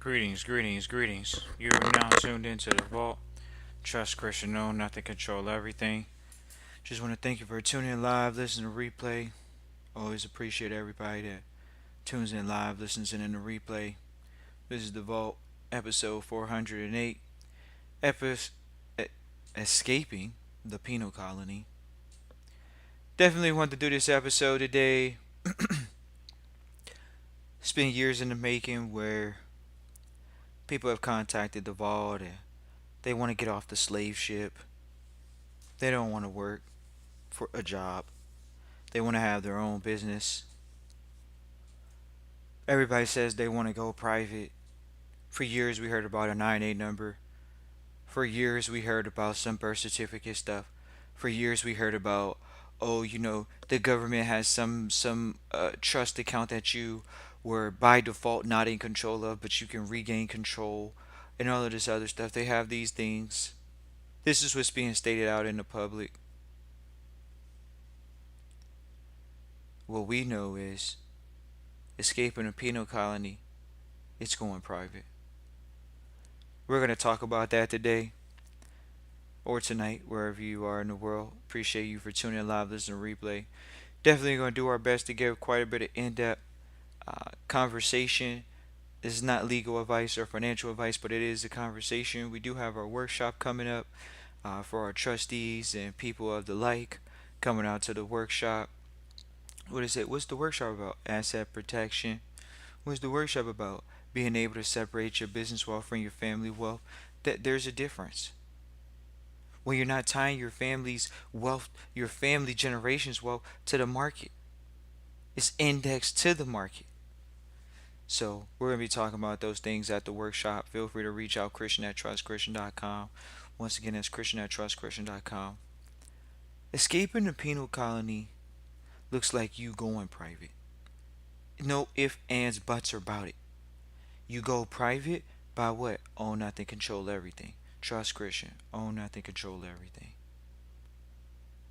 Greetings, greetings, greetings. You are now tuned into the vault. Trust Christian, know not to control everything. Just want to thank you for tuning in live, listening to replay. Always appreciate everybody that tunes in live, listens in the replay. This is the vault, episode 408. Episode escaping the penal colony. Definitely want to do this episode today. It's been years in the making where people have contacted the vault and they want to get off the slave ship. They don't want to work for a job. They want to have their own business. Everybody says they want to go private. For years, we heard about a 9A number. For years, we heard about some birth certificate stuff. For years, we heard about, oh, the government has some trust account that you were by default not in control of, but you can regain control, and all of this other stuff. They have these things. This is what's being stated out in the public. What we know is escaping a penal colony, it's going private. We're going to talk about that today or tonight, wherever you are in the world. Appreciate you for tuning in live, listening to replay. Definitely going to do our best to give quite a bit of in-depth conversation. This is not legal advice or financial advice, but it is a conversation. We do have our workshop coming up for our trustees and people of the like coming out to the workshop. What is it? What's the workshop about? Asset protection. What's the workshop about? Being able to separate your business wealth from your family wealth. That there's a difference. When you're not tying your family's wealth, your family generation's wealth to the market. It's indexed to the market. So we're gonna be talking about those things at the workshop. Feel free to reach out Christian at trustchristian.com. Once again, that's Christian at trustchristian.com. Escaping the penal colony looks like you going private. No ifs, ands, buts about it. You go private by what? Own nothing, control everything. Trust Christian. Own nothing, control everything.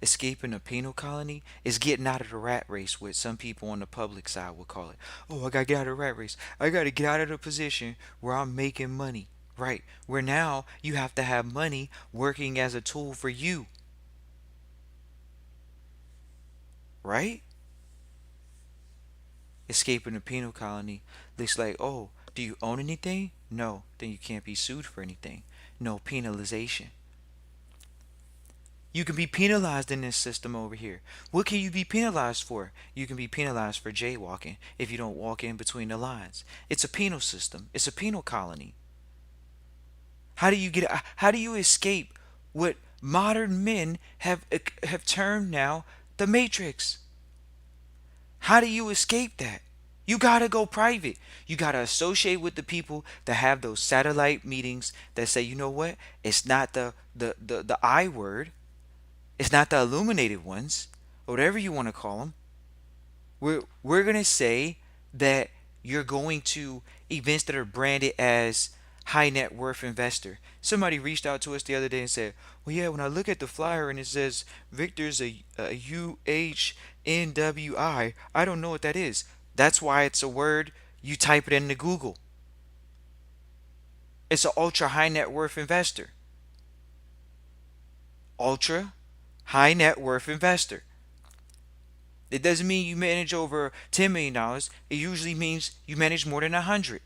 Escaping a penal colony is getting out of the rat race, what some people on the public side would call it. Oh, I gotta get out of the rat race. I gotta get out of the position where I'm making money. Right. Where now you have to have money working as a tool for you. Right? Escaping a penal colony looks like, oh, do you own anything? No, then you can't be sued for anything. No penalization. You can be penalized in this system over here. What can you be penalized for? You can be penalized for jaywalking if you don't walk in between the lines. It's a penal system. It's a penal colony. How do you escape what modern men have termed now the matrix? How do you escape that? You gotta go private. You gotta associate with the people that have those satellite meetings that say, you know what? It's not the I word. It's not the illuminated ones, or whatever you want to call them. We're gonna say that you're going to events that are branded as high net worth investor. Somebody reached out to us the other day and said, "Well, yeah, when I look at the flyer and it says Victor's a UHNWI, I don't know what that is. That's why it's a word you type it into Google. It's an ultra high net worth investor. Ultra high net worth investor. It doesn't mean you manage over $10 million. It usually means you manage more than 100.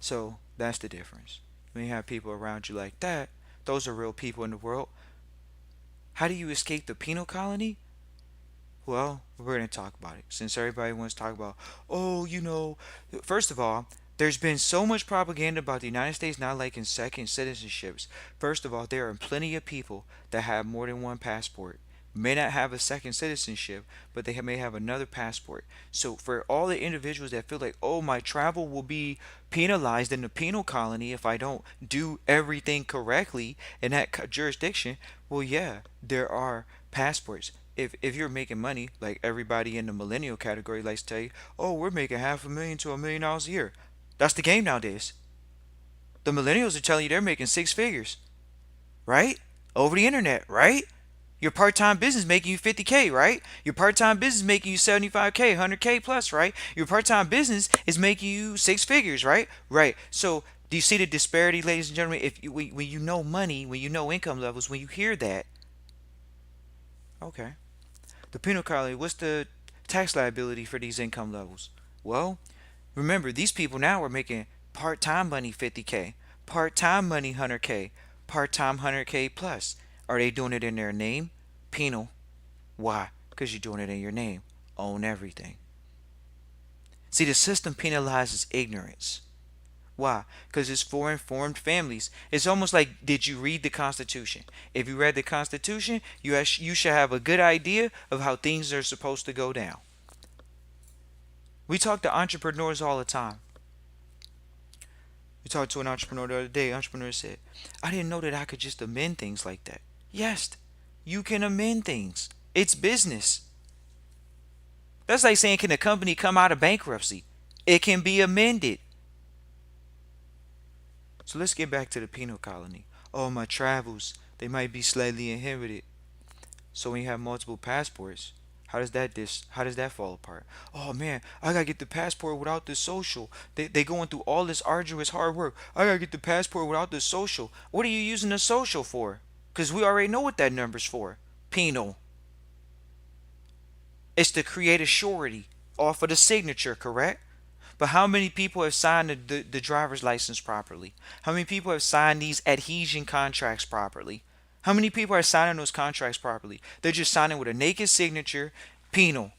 So that's the difference. When you have people around you like that, those are real people in the world. How do you escape the penal colony? Well, we're going to talk about it. Since everybody wants to talk about, oh, first of all, there's been so much propaganda about the United States not liking second citizenships. First of all, there are plenty of people that have more than one passport. May not have a second citizenship, but they may have another passport. So for all the individuals that feel like, oh, my travel will be penalized in the penal colony if I don't do everything correctly in that jurisdiction, well, yeah, there are passports. If you're making money, like everybody in the millennial category likes to tell you, oh, we're making half a million to $1 million a year. That's the game nowadays. The millennials are telling you they're making six figures, right? Over the internet, right? Your part-time business making you 50K, right? Your part-time business making you 75K, 100K plus, right? Your part-time business is making you six figures, right? Right. So do you see the disparity, ladies and gentlemen? If you, when you know money, when you know income levels, when you hear that, okay. The penal colony, what's the tax liability for these income levels? Well, remember, these people now are making part-time money 50K, part-time money 100K, part-time 100K plus. Are they doing it in their name? Penal. Why? Because you're doing it in your name. Own everything. See, the system penalizes ignorance. Why? Because it's for informed families. It's almost like, did you read the Constitution? If you read the Constitution, you should have a good idea of how things are supposed to go down. We talk to entrepreneurs all the time. We talked to an entrepreneur the other day. Entrepreneur said, I didn't know that I could just amend things like that. Yes, you can amend things. It's business. That's like saying, can a company come out of bankruptcy? It can be amended. So let's get back to the penal colony. Oh, my travels, they might be slightly inhibited. So when you have multiple passports, how does that fall apart? Oh man, I gotta get the passport without the social. They going through all this arduous hard work. I gotta get the passport without the social. What are you using the social for? Because we already know what that number's for. Penal. It's to create a surety off of the signature, correct? But how many people have signed the driver's license properly? How many people have signed these adhesion contracts properly? How many people are signing those contracts properly? They're just signing with a naked signature. Penal.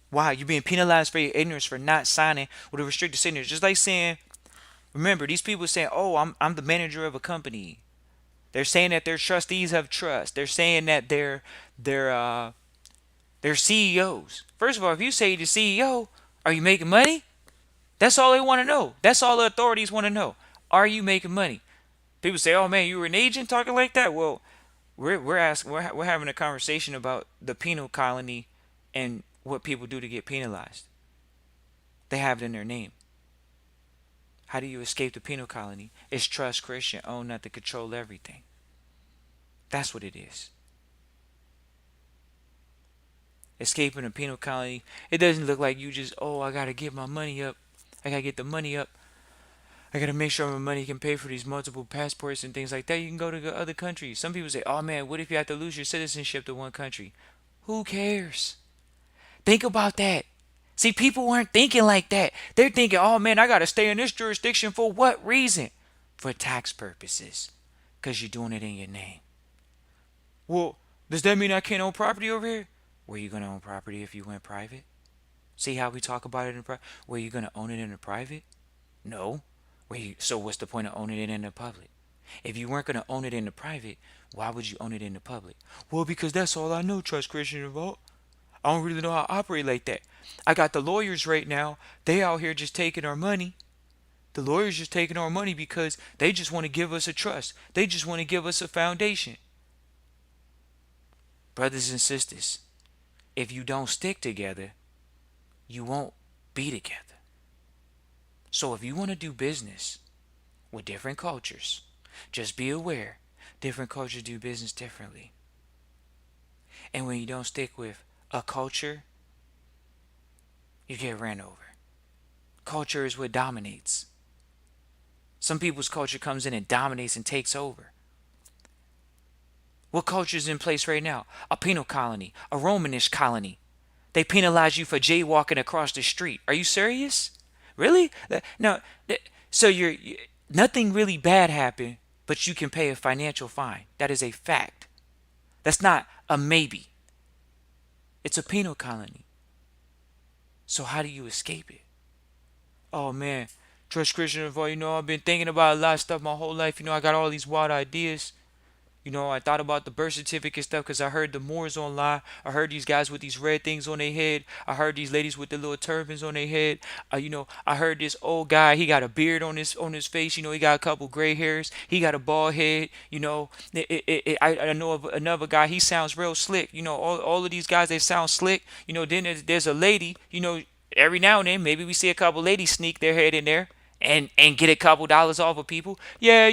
Why? You're being penalized for your ignorance for not signing with a restricted signature. Just like saying, remember, these people saying, oh, I'm the manager of a company. They're saying that their trustees have trust. They're saying that they're they're CEOs. First of all, if you say the CEO, are you making money? That's all they want to know. That's all the authorities want to know. Are you making money? People say, "Oh man, you were an agent talking like that." Well, we're having a conversation about the penal colony and what people do to get penalized. They have it in their name. How do you escape the penal colony? It's trust Christian, own not to control everything. That's what it is. Escaping the penal colony, it doesn't look like you just, oh, I gotta get my money up. I gotta get the money up. I gotta make sure my money can pay for these multiple passports and things like that. You can go to other countries. Some people say, oh man, what if you have to lose your citizenship to one country? Who cares? Think about that. See, people weren't thinking like that. They're thinking, oh man, I gotta stay in this jurisdiction for what reason? For tax purposes. Because you're doing it in your name. Well, does that mean I can't own property over here? Were you gonna own property if you went private? See how we talk about it in private? Were you gonna own it in the private? No. So what's the point of owning it in the public? If you weren't going to own it in the private, why would you own it in the public? Well, because that's all I know, Trust Christian Vault. I don't really know how to operate like that. I got the lawyers right now. They out here just taking our money. The lawyers just taking our money because they just want to give us a trust. They just want to give us a foundation. Brothers and sisters, if you don't stick together, you won't be together. So if you want to do business with different cultures, just be aware different cultures do business differently. And when you don't stick with a culture, you get ran over. Culture is what dominates. Some people's culture comes in and dominates and takes over. What culture is in place right now? A penal colony, a Romanish colony. They penalize you for jaywalking across the street. Are you serious? Really? No. So nothing really bad happened, but you can pay a financial fine. That is a fact. That's not a maybe. It's a penal colony. So how do you escape it? Oh man, Trust Christian Info, I've been thinking about a lot of stuff my whole life. I got all these wild ideas. I thought about the birth certificate stuff because I heard the Moors online. I heard these guys with these red things on their head. I heard these ladies with the little turbans on their head. I heard this old guy. He got a beard on his face. He got a couple gray hairs. He got a bald head. I know of another guy. He sounds real slick. All of these guys, they sound slick. Then there's a lady. Every now and then maybe we see a couple ladies sneak their head in there. and get a couple dollars off of people. Yeah,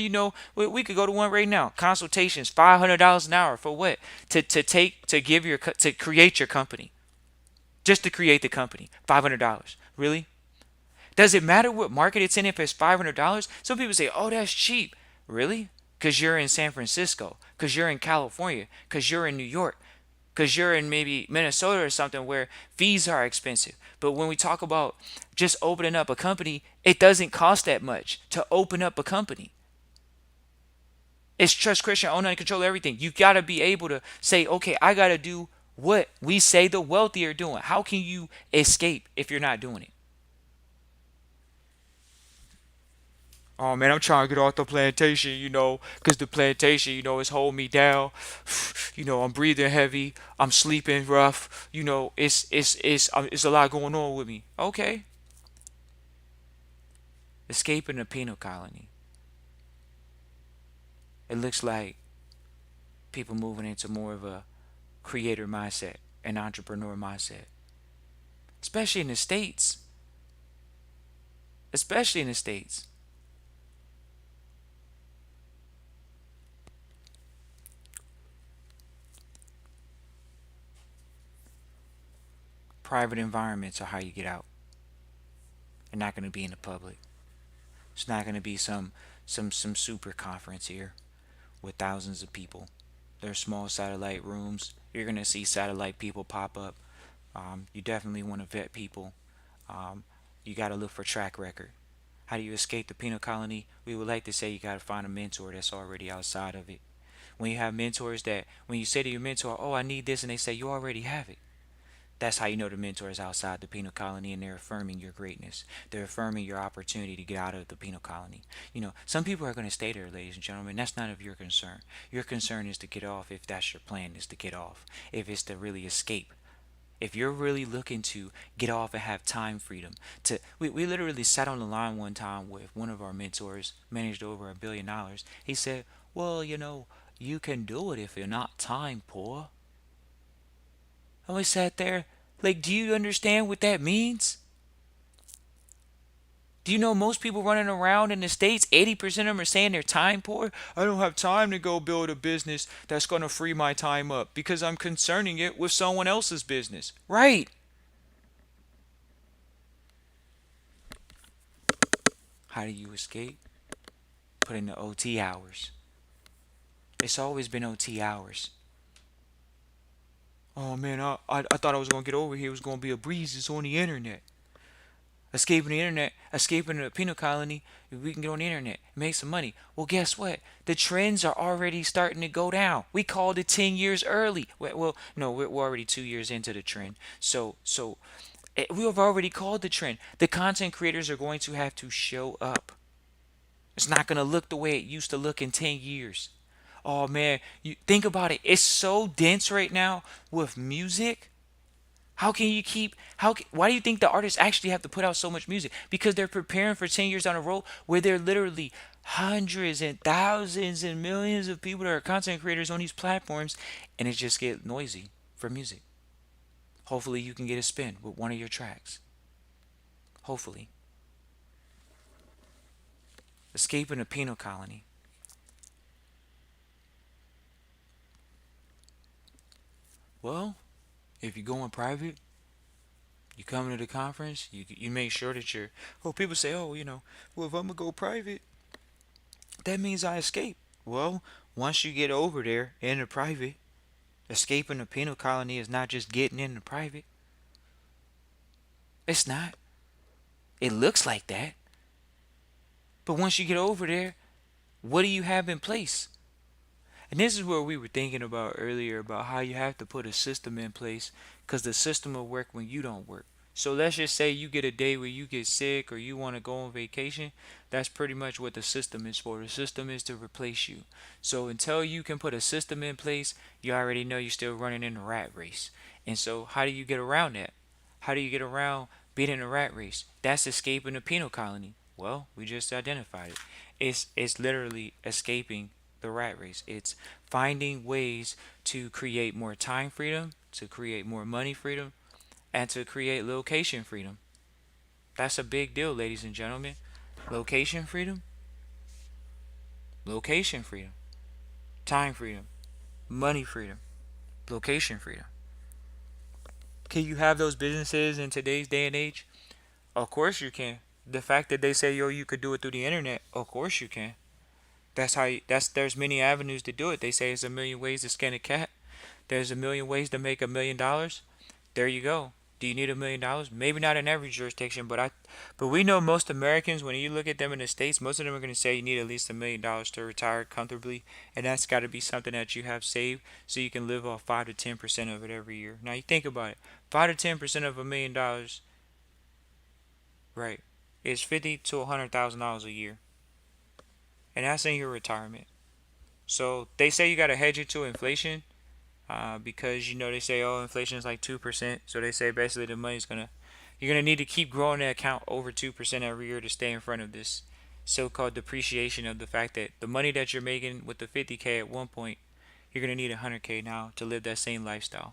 we could go to one right now. Consultations, $500 an hour for what? To create your company, just to create the company. $500, really? Does it matter what market it's in if it's $500? Some people say, oh, that's cheap. Really? Because you're in San Francisco, because you're in California, because you're in New York, because you're in maybe Minnesota or something where fees are expensive. But when we talk about just opening up a company, it doesn't cost that much to open up a company. It's trust, Christian, own, and control everything. You got to be able to say, okay, I got to do what we say the wealthy are doing. How can you escape if you're not doing it? Oh man, I'm trying to get off the plantation, because the plantation, is holding me down. I'm breathing heavy. I'm sleeping rough. It's a lot going on with me. Okay, escaping the penal colony. It looks like people moving into more of a creator mindset, an entrepreneur mindset, especially in the states. Especially in the states. Private environments are how you get out. They're not going to be in the public. It's not going to be some super conference here with thousands of people. There's small satellite rooms. You're gonna see satellite people pop up. You definitely want to vet people. Um, you got to look for track record. How do you escape the penal colony? We would like to say you got to find a mentor that's already outside of it. When you have mentors that, when you say to your mentor, "Oh, I need this," and they say you already have it, that's how you know the mentor is outside the penal colony and they're affirming your greatness. They're affirming your opportunity to get out of the penal colony. Some people are going to stay there, ladies and gentlemen. That's none of your concern. Your concern is to get off if that's your plan, is to get off. If it's to really escape. If you're really looking to get off and have time freedom, we literally sat on the line one time with one of our mentors, managed over $1 billion. He said, well, you can do it if you're not time poor. And we sat there, like, do you understand what that means? Do you know most people running around in the States, 80% of them are saying they're time poor? I don't have time to go build a business that's going to free my time up because I'm concerning it with someone else's business. Right. How do you escape? Put in the OT hours. It's always been OT hours. Oh man, I thought I was going to get over here. It was going to be a breeze. It's on the internet. Escaping the internet, escaping the penal colony, we can get on the internet, make some money. Well, guess what? The trends are already starting to go down. We called it 10 years early. Well, no, we're already 2 years into the trend. So we have already called the trend. The content creators are going to have to show up. It's not going to look the way it used to look in 10 years. Oh man, you think about it. It's so dense right now with music. How can you keep why do you think the artists actually have to put out so much music? Because they're preparing for 10 years down the road where there are literally hundreds and thousands and millions of people that are content creators on these platforms and it just get noisy for music. Hopefully you can get a spin with one of your tracks. Hopefully. Escaping a penal colony. Well, if you go in private, you come to the conference, you make sure that you're, oh, people say, oh, well, if I'm gonna go private, that means I escape. Well, once you get over there in the private, escaping the penal colony is not just getting into private. It's not. It looks like that. But once you get over there, what do you have in place? And this is where we were thinking about earlier about how you have to put a system in place because the system will work when you don't work. So let's just say you get a day where you get sick or you want to go on vacation. That's pretty much what the system is for. The system is to replace you. So until you can put a system in place, you already know you're still running in a rat race. And so how do you get around that? How do you get around being in a rat race? That's escaping the penal colony. Well, we just identified it. It's literally escaping the rat race. It's finding ways to create more time freedom, to create more money freedom, and to create location freedom. That's a big deal, ladies and gentlemen. Location freedom, location freedom, time freedom, money freedom, location freedom. Can you have those businesses in today's day and age? Of course you can. The fact that they say, yo, you could do it through the internet, of course you can. That's how there's many avenues to do it. They say there's a million ways to skin a cat. There's a million ways to make $1 million. There you go. Do you need $1 million? Maybe not in every jurisdiction, but we know most Americans, when you look at them in the States, most of them are going to say you need at least $1 million to retire comfortably, and that's got to be something that you have saved so you can live off 5 to 10% of it every year. Now you think about it, 5 to 10% of $1 million, right, is $50 to $100,000 a year, and that's in your retirement. So they say you got to hedge it to inflation, because they say, oh, inflation is like 2%. So they say basically the money's gonna you're gonna need to keep growing the account over 2% every year to stay in front of this so-called depreciation of the fact that the money that you're making with the 50K at one point, you're gonna need 100K now to live that same lifestyle,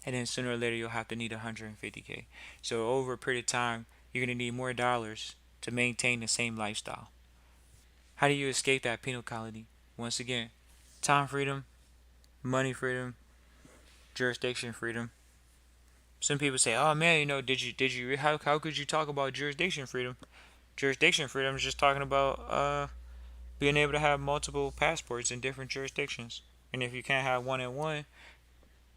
and then sooner or later you'll have to need 150K. So over a period of time, you're gonna need more dollars to maintain the same lifestyle. How do you escape that penal colony? Once again, time freedom, money freedom, jurisdiction freedom. Some people say, "Oh man, how could you talk about jurisdiction freedom? Jurisdiction freedom is just talking about being able to have multiple passports in different jurisdictions. And if you can't have one in one,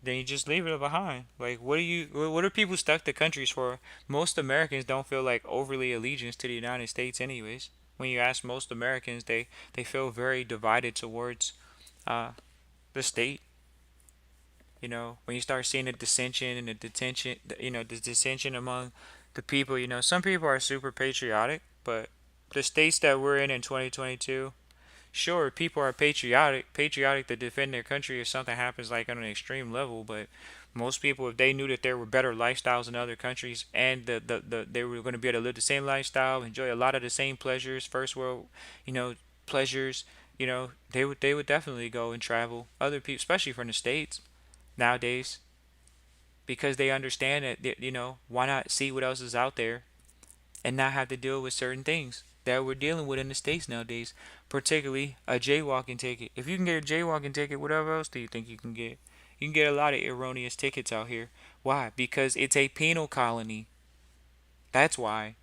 then you just leave it behind. Like, what are people stuck to countries for? Most Americans don't feel like overly allegiance to the United States, anyways. When you ask most Americans, they feel very divided towards uh, the state. When you start seeing the dissension and the detention, the dissension among the people, some people are super patriotic, but the states that we're in 2022, sure, people are patriotic to defend their country if something happens like on an extreme level, but most people, if they knew that there were better lifestyles in other countries and they were going to be able to live the same lifestyle, enjoy a lot of the same pleasures, first world, pleasures, they would definitely go and travel. Other people, especially from the states nowadays, because they understand that, why not see what else is out there and not have to deal with certain things that we're dealing with in the states nowadays, particularly a jaywalking ticket. If you can get a jaywalking ticket, whatever else do you think you can get? You can get a lot of erroneous tickets out here. Why? Because it's a penal colony. That's why.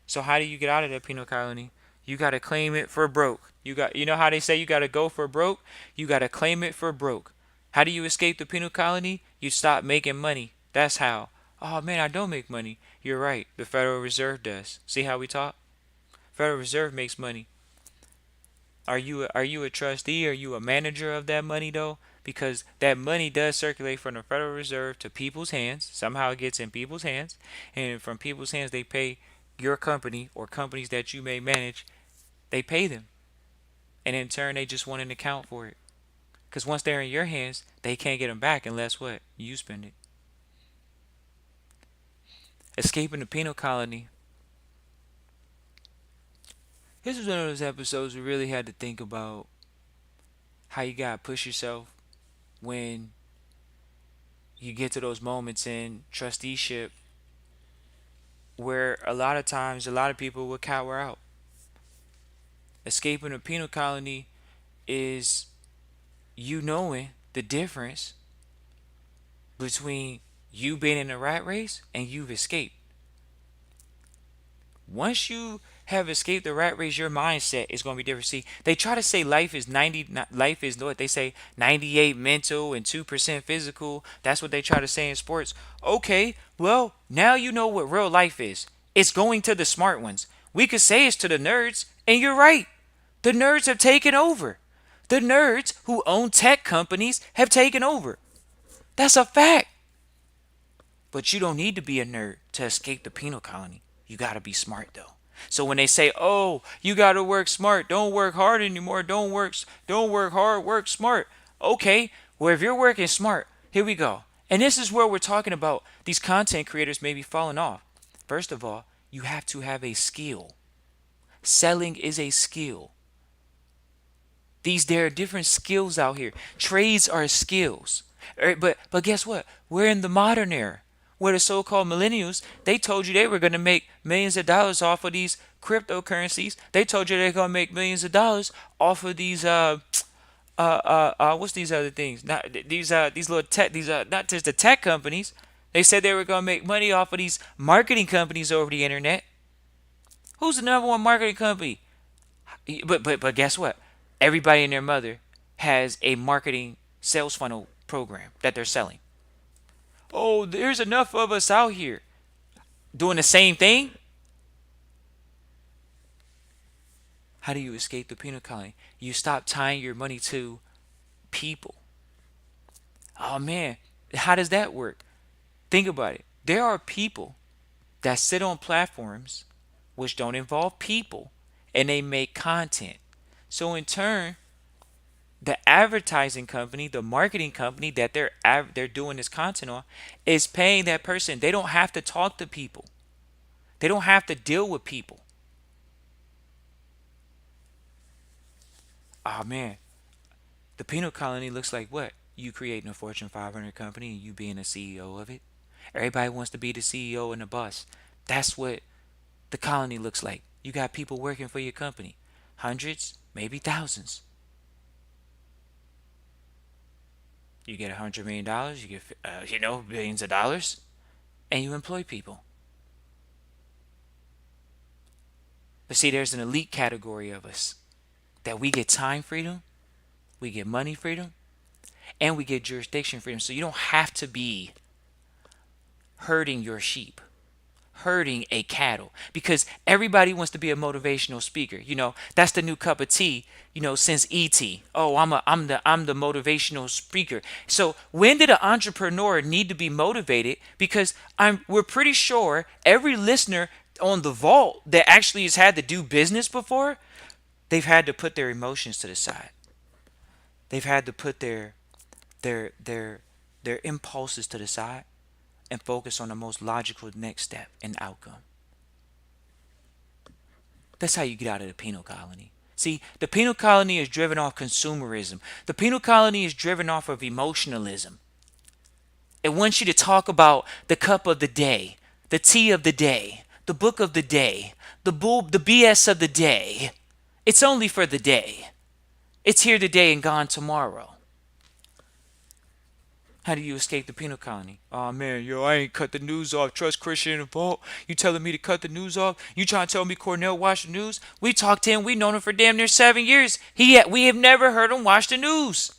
So how do you get out of that penal colony? You got to claim it for broke. You know how they say you got to go for broke? You got to claim it for broke. How do you escape the penal colony? You stop making money. That's how. Oh man, I don't make money. You're right. The Federal Reserve does. See how we talk? Federal Reserve makes money. Are you a trustee? Are you a manager of that money though? Because that money does circulate from the Federal Reserve to people's hands. Somehow it gets in people's hands, and from people's hands they pay your company or companies that you may manage. They pay them, and in turn they just want an account for it. Because once they're in your hands, they can't get them back unless what? You spend it. Escaping the penal colony. This was one of those episodes we really had to think about how you gotta push yourself when you get to those moments in trusteeship where a lot of times a lot of people will cower out. Escaping a penal colony is you knowing the difference between you being in a rat race and you've escaped. Once you have escaped the rat race, your mindset is going to be different. See, they try to say life is what they say, 98 mental and 2% physical. That's what they try to say in sports. Okay, well, now you know what real life is. It's going to the smart ones. We could say it's to the nerds, and you're right. The nerds have taken over. The nerds who own tech companies have taken over. That's a fact. But you don't need to be a nerd to escape the penal colony. You gotta be smart though. So when they say, "Oh, you gotta work smart. Don't work hard anymore. Don't work hard. Work smart." Okay, well if you're working smart, here we go. And this is where we're talking about these content creators maybe falling off. First of all, you have to have a skill. Selling is a skill. There are different skills out here. Trades are skills. But guess what? We're in the modern era. Where the so-called millennials, they told you they were going to make millions of dollars off of these cryptocurrencies. They told you they're going to make millions of dollars off of these what's these other things? Not these little tech, these not just the tech companies. They said they were going to make money off of these marketing companies over the internet. Who's the number one marketing company? But guess what? Everybody and their mother has a marketing sales funnel program that they're selling. Oh, there's enough of us out here doing the same thing. How do you escape the penal colony? You stop tying your money to people. Oh man, how does that work? Think about it. There are people that sit on platforms which don't involve people and they make content. So in turn, the advertising company, the marketing company that they're doing this content on is paying that person. They don't have to talk to people. They don't have to deal with people. Oh man, the penal colony looks like what? You creating a Fortune 500 company and you being a CEO of it. Everybody wants to be the CEO and the boss. That's what the colony looks like. You got people working for your company. Hundreds, maybe thousands. You get $100 million, you get, billions of dollars, and you employ people. But see, there's an elite category of us that we get time freedom, we get money freedom, and we get jurisdiction freedom. So you don't have to be herding your sheep, herding a cattle, because everybody wants to be a motivational speaker. That's the new cup of tea, since ET. Oh, I'm the motivational speaker. So when did an entrepreneur need to be motivated? Because we're pretty sure every listener on the vault that actually has had to do business before, they've had to put their emotions to the side. They've had to put their their their impulses to the side and focus on the most logical next step and outcome. That's how you get out of the penal colony. See, the penal colony is driven off consumerism. The penal colony is driven off of emotionalism. It wants you to talk about the cup of the day, the tea of the day, the book of the day, the BS of the day. It's only for the day. It's here today and gone tomorrow. How do you escape the penal colony? Oh man, I ain't cut the news off. Trust Christian in the vault. You telling me to cut the news off? You trying to tell me Cornell watched the news? We talked to him. We known him for damn near 7 years. We have never heard him watch the news.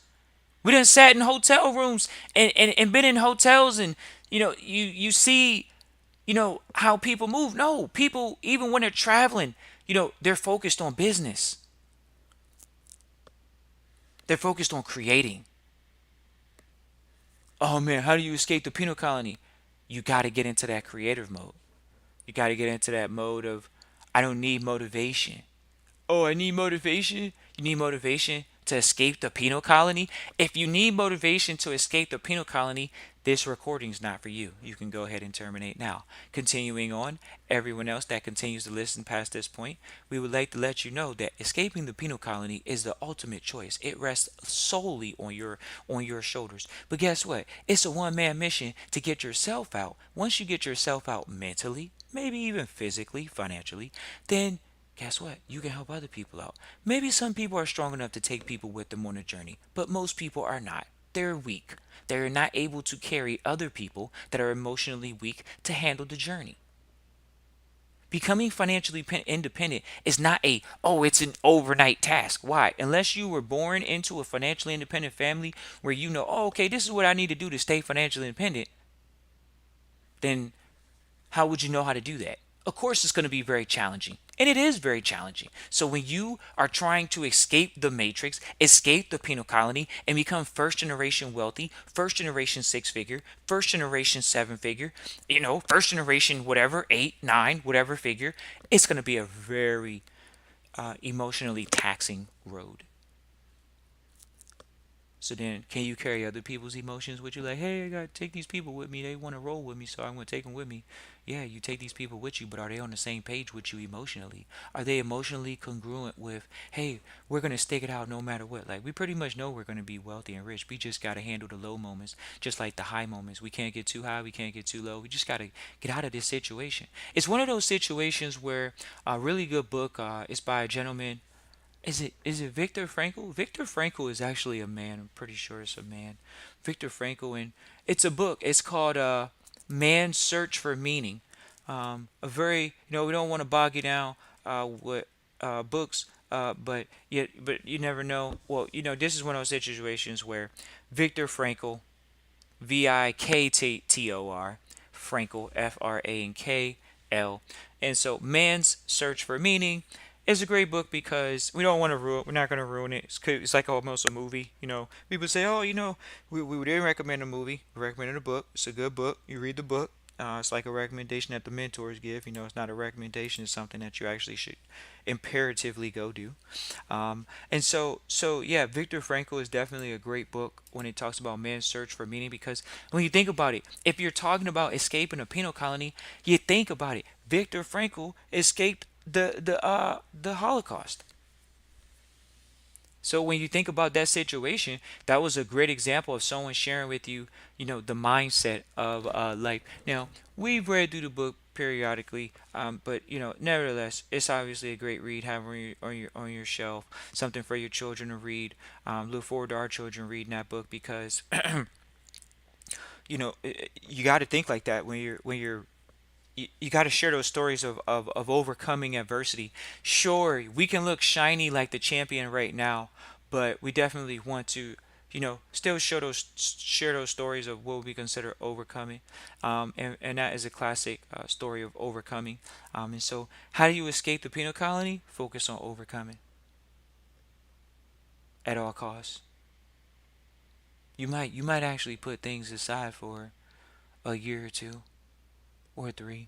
We done sat in hotel rooms and been in hotels and you see how people move. No, people even when they're traveling, they're focused on business. They're focused on creating. Oh man, how do you escape the penal colony? You got to get into that creative mode. You got to get into that mode of, I don't need motivation. Oh, I need motivation? You need motivation to escape the penal colony? If you need motivation to escape the penal colony, this recording's not for you. You can go ahead and terminate now. Continuing on, everyone else that continues to listen past this point, we would like to let you know that escaping the penal colony is the ultimate choice. It rests solely on your shoulders. But guess what? It's a one-man mission to get yourself out. Once you get yourself out mentally, maybe even physically, financially, then guess what? You can help other people out. Maybe some people are strong enough to take people with them on a journey, but most people are not. They're weak. They're not able to carry other people that are emotionally weak to handle the journey. Becoming financially independent is not it's an overnight task. Why? Unless you were born into a financially independent family where okay, this is what I need to do to stay financially independent, then how would you know how to do that? Of course, it's going to be very challenging. And it is very challenging. So when you are trying to escape the matrix, escape the penal colony, and become first generation wealthy, first generation six figure, first generation seven figure, first generation whatever, eight, nine, whatever figure, it's going to be a very emotionally taxing road. So then, can you carry other people's emotions with you? Like, hey, I gotta take these people with me. They want to roll with me, so I'm gonna take them with me. Yeah, you take these people with you, but are they on the same page with you emotionally? Are they emotionally congruent with, hey, we're gonna stick it out no matter what? Like, we pretty much know we're gonna be wealthy and rich. We just gotta handle the low moments, just like the high moments. We can't get too high, we can't get too low. We just gotta get out of this situation. It's one of those situations where a really good book. It's by a gentleman. Is it Viktor Frankl? Viktor Frankl is actually a man. I'm pretty sure it's a man. Viktor Frankl, and it's a book. It's called Man's Search for Meaning. A very, we don't want to bog you down with books, but you never know. Well, this is one of those situations where Viktor Frankl, Viktor, Frankl, Frankl. And so, Man's Search for Meaning is a great book because we don't want to ruin. We're not going to ruin it. It's like almost a movie. People say, "Oh, we didn't recommend a movie. We recommended a book. It's a good book. You read the book. It's like a recommendation that the mentors give. It's not a recommendation. It's something that you actually should imperatively go do." And so yeah, Viktor Frankl is definitely a great book when it talks about man's search for meaning. Because when you think about it, if you're talking about escaping a penal colony, you think about it. Viktor Frankl escaped the Holocaust. So when you think about that situation, that was a great example of someone sharing with you, the mindset of life. Now, we've read through the book periodically, but nevertheless, it's obviously a great read. Have on your shelf, something for your children to read. Look forward to our children reading that book because you got to think like that when you're you got to share those stories of overcoming adversity. Sure, we can look shiny like the champion right now, but we definitely want to, still share those stories of what we consider overcoming. And that is a classic story of overcoming. And so, how do you escape the penal colony? Focus on overcoming at all costs. You might actually put things aside for a year or two or three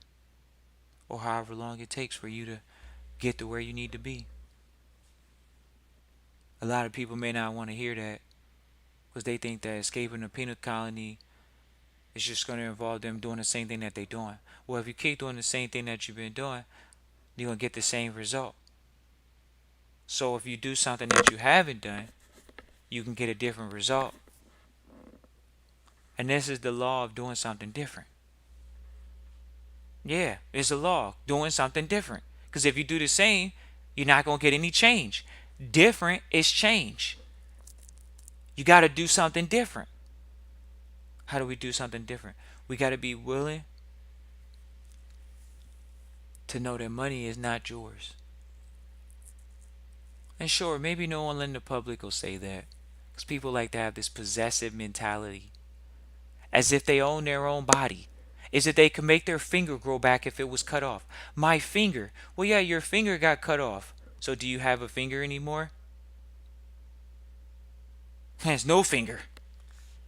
or however long it takes for you to get to where you need to be. A lot of people may not want to hear that because they think that escaping a penal colony is just going to involve them doing the same thing that they're doing. Well, if you keep doing the same thing that you've been doing, you're going to get the same result. So if you do something that you haven't done, you can get a different result. And this is the law of doing something different. Yeah, it's a law doing something different. Because if you do the same, you're not going to get any change. Different is change. You got to do something different. How do we do something different? We got to be willing to know that money is not yours. And sure, maybe no one in the public will say that. Because people like to have this possessive mentality. As if they own their own body. As if they could make their finger grow back if it was cut off. My finger. Well, yeah, your finger got cut off. So do you have a finger anymore? It's no finger.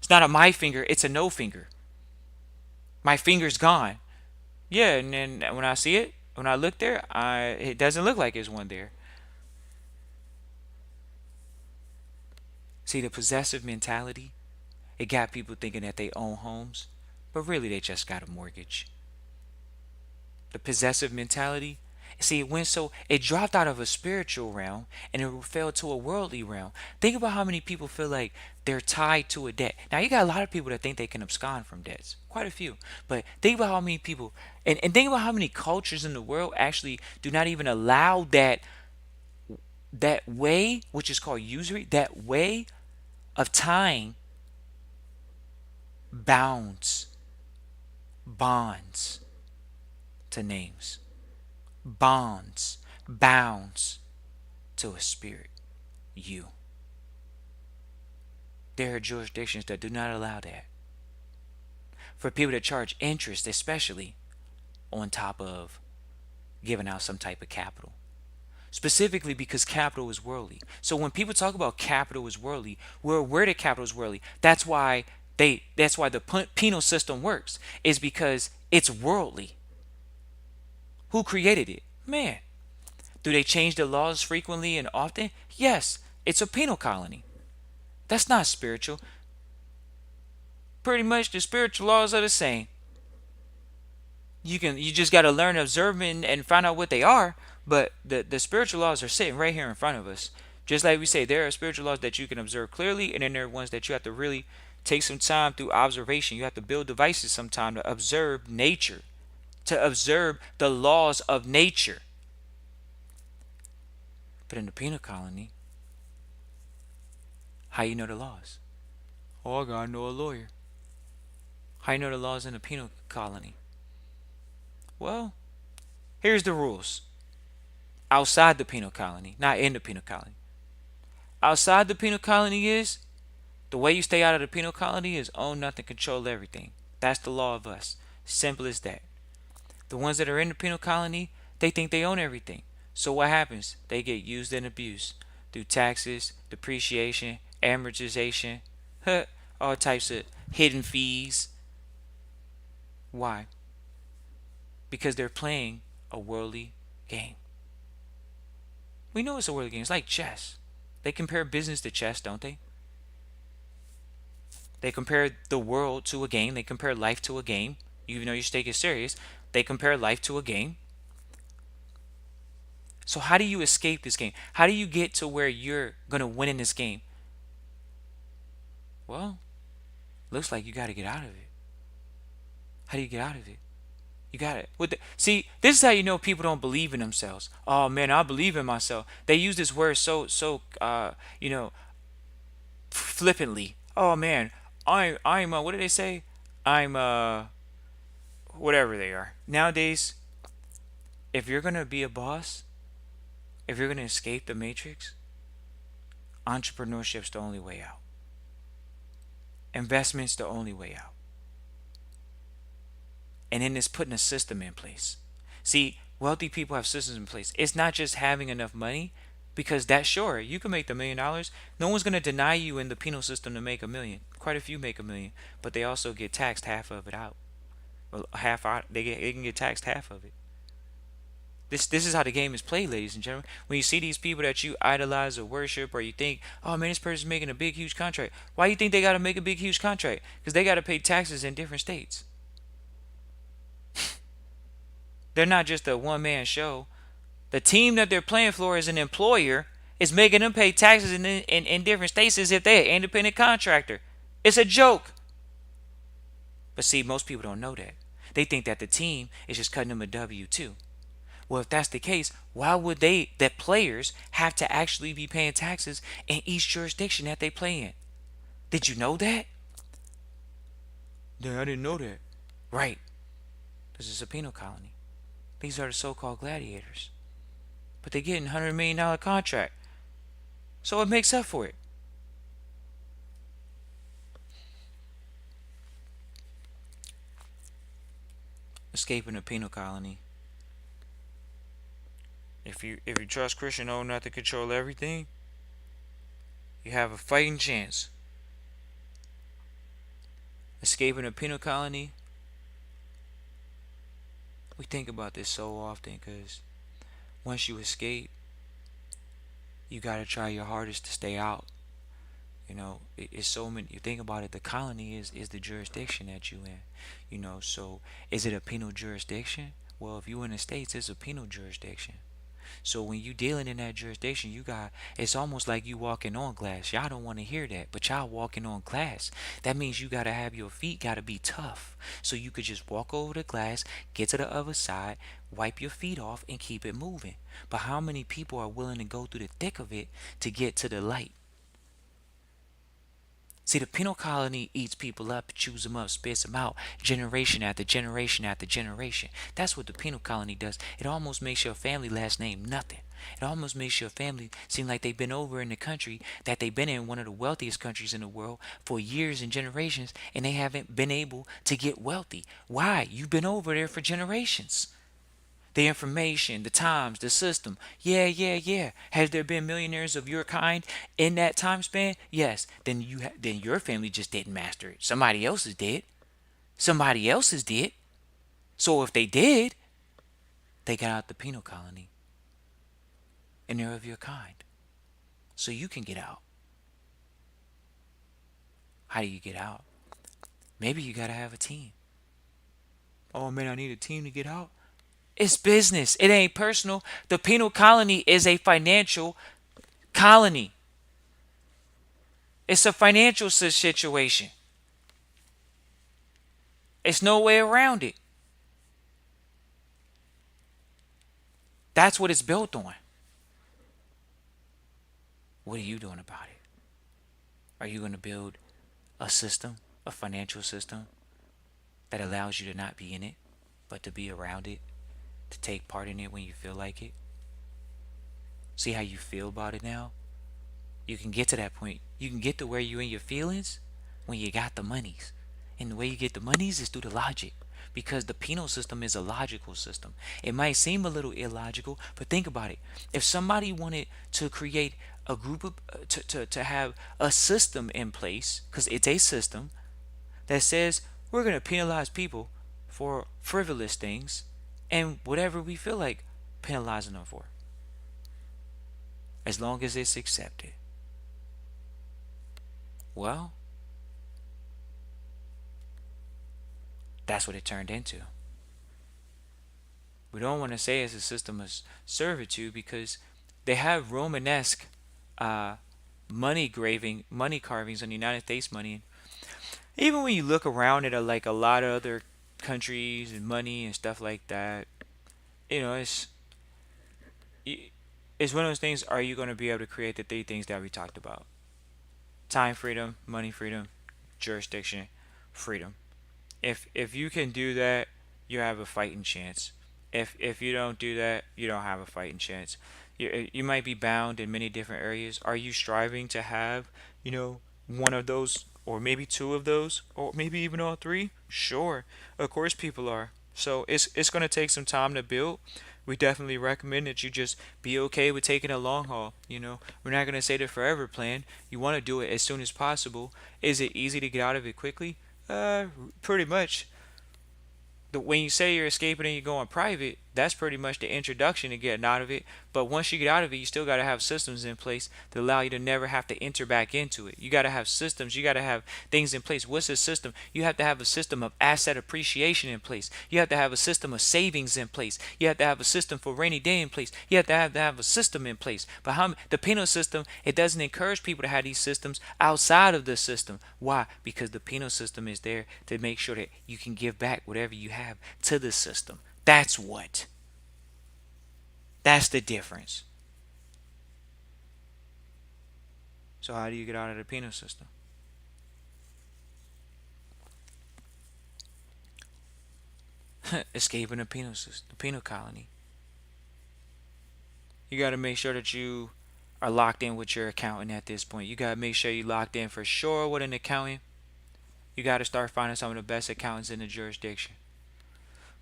It's not a my finger, it's a no finger. My finger's gone. Yeah, and then when I see it, when I look there, it doesn't look like there's one there. See the possessive mentality? It got people thinking that they own homes, but really they just got a mortgage. The possessive mentality, see, it dropped out of a spiritual realm and it fell to a worldly realm. Think about how many people feel like they're tied to a debt. Now you got a lot of people that think they can abscond from debts, quite a few. But think about how many people, and think about how many cultures in the world actually do not even allow that way, which is called usury, that way of tying bounds, bonds to names, bonds, bounds to a spirit, you. There are jurisdictions that do not allow that. For people to charge interest, especially on top of giving out some type of capital. Specifically because capital is worldly. So when people talk about capital is worldly, we're aware that capital is worldly. That's why the penal system works, is because it's worldly. Who created it? Man. Do they change the laws frequently and often? Yes, it's a penal colony. That's not spiritual. Pretty much the spiritual laws are the same. You just got to learn, observe, and find out what they are. But the spiritual laws are sitting right here in front of us. Just like we say, there are spiritual laws that you can observe clearly, and then there are ones that you have to really take some time through observation. You have to build devices sometime to observe nature, to observe the laws of nature. But in the penal colony, how you know the laws? Oh, I gotta know a lawyer. How you know the laws in the penal colony? Well, here's the rules. Outside the penal colony, not in the penal colony. Outside the penal colony is the way you stay out of the penal colony is own nothing, control everything. That's the law of us. Simple as that. The ones that are in the penal colony, they think they own everything. So what happens? They get used and abused through taxes, depreciation, amortization, all types of hidden fees. Why? Because they're playing a worldly game. We know it's a worldly game. It's like chess. They compare business to chess, don't they? They compare the world to a game. They compare life to a game. Even though your stake is serious, they compare life to a game. So how do you escape this game? How do you get to where you're going to win in this game? Well, looks like you got to get out of it. How do you get out of it? You got it. See, this is how you know people don't believe in themselves. Oh man, I believe in myself. They use this word you know, flippantly. Oh man, I'm what do they say? I'm whatever they are. Nowadays, if you're going to be a boss, if you're going to escape the matrix, entrepreneurship's the only way out. Investment's the only way out. And then it's putting a system in place. See, wealthy people have systems in place. It's not just having enough money, because that's sure you can make the $1,000,000. No one's going to deny you in the penal system to make 1,000,000. Quite a few make 1,000,000, but they also get taxed half of it out. Well, half out. They can get taxed half of it. This is how the game is played, ladies and gentlemen. When you see these people that you idolize or worship, or you think, oh man, this person's making a big huge contract. Why do you think they got to make a big huge contract? Because they got to pay taxes in different states. They're not just a one man show. The team that they're playing for as an employer is making them pay taxes in different states as if they're an independent contractor. It's a joke. But see, most people don't know that. They think that the team is just cutting them a W-2. Well, if that's the case, why would the players, have to actually be paying taxes in each jurisdiction that they play in? Did you know that? Yeah, I didn't know that. Right. This is a penal colony. These are the so-called gladiators. But they're getting $100 million contract. So it makes up for it. Escaping a penal colony. If you trust Christian own not to control everything, you have a fighting chance. Escaping a penal colony. We think about this so often because once you escape, you gotta try your hardest to stay out. It's so many. You think about it. The colony is the jurisdiction that you in. So is it a penal jurisdiction? Well, if you in the states, it's a penal jurisdiction. So when you dealing in that jurisdiction, it's almost like you walking on glass. Y'all don't want to hear that, but y'all walking on glass. That means you gotta have your feet gotta be tough. So you could just walk over the glass, get to the other side, wipe your feet off, and keep it moving. But how many people are willing to go through the thick of it to get to the light? See, the penal colony eats people up, chews them up, spits them out, generation after generation after generation. That's what the penal colony does. It almost makes your family last name nothing. It almost makes your family seem like they've been over in the country that they've been in, one of the wealthiest countries in the world, for years and generations, and they haven't been able to get wealthy. Why? You've been over there for generations. The information, the times, the system. Yeah, yeah, yeah. Has there been millionaires of your kind in that time span? Yes. Then your family just didn't master it. Somebody else's did. Somebody else's did. So if they did, they got out the penal colony, and they're of your kind. So you can get out. How do you get out? Maybe you gotta have a team. Oh man, I need a team to get out. It's business. It ain't personal. The penal colony is a financial colony. It's a financial situation. It's no way around it. That's what it's built on. What are you doing about it? Are you going to build a system, a financial system that allows you to not be in it, but to be around it, to take part in it when you feel like it? See how you feel about it now? You can get to that point. You can get to where you in your feelings when you got the monies. And the way you get the monies is through the logic. Because the penal system is a logical system. It might seem a little illogical, but think about it. If somebody wanted to create a group of, to have a system in place, because it's a system that says we're going to penalize people for frivolous things and whatever we feel like penalizing them for, as long as it's accepted. Well, that's what it turned into. We don't want to say it's a system of servitude because they have Romanesque uh, money carvings on the United States money. Even when you look around at like a lot of other countries and money and stuff like that, you know, it's one of those things. Are you going to be able to create the three things that we talked about? Time freedom, money freedom, jurisdiction freedom. If you can do that, you have a fighting chance. If you don't do that, you don't have a fighting chance. You might be bound in many different areas. Are you striving to have, one of those or maybe two of those or maybe even all three? Sure. Of course people are. So it's going to take some time to build. We definitely recommend that you just be okay with taking a long haul. We're not going to say the forever plan. You want to do it as soon as possible. Is it easy to get out of it quickly? Pretty much. When you say you're escaping and you're going private, that's pretty much the introduction to getting out of it. But once you get out of it, you still got to have systems in place that allow you to never have to enter back into it. You got to have systems. You got to have things in place. What's a system? You have to have a system of asset appreciation in place. You have to have a system of savings in place. You have to have a system for rainy day in place. You have to have a system in place. But the penal system, it doesn't encourage people to have these systems outside of the system. Why? Because the penal system is there to make sure that you can give back whatever you have to the system. That's what. That's the difference. So how do you get out of the penal system? Escaping the penal system, the penal colony. You got to make sure that you are locked in with your accountant at this point. You got to make sure you locked in for sure with an accountant. You got to start finding some of the best accountants in the jurisdiction.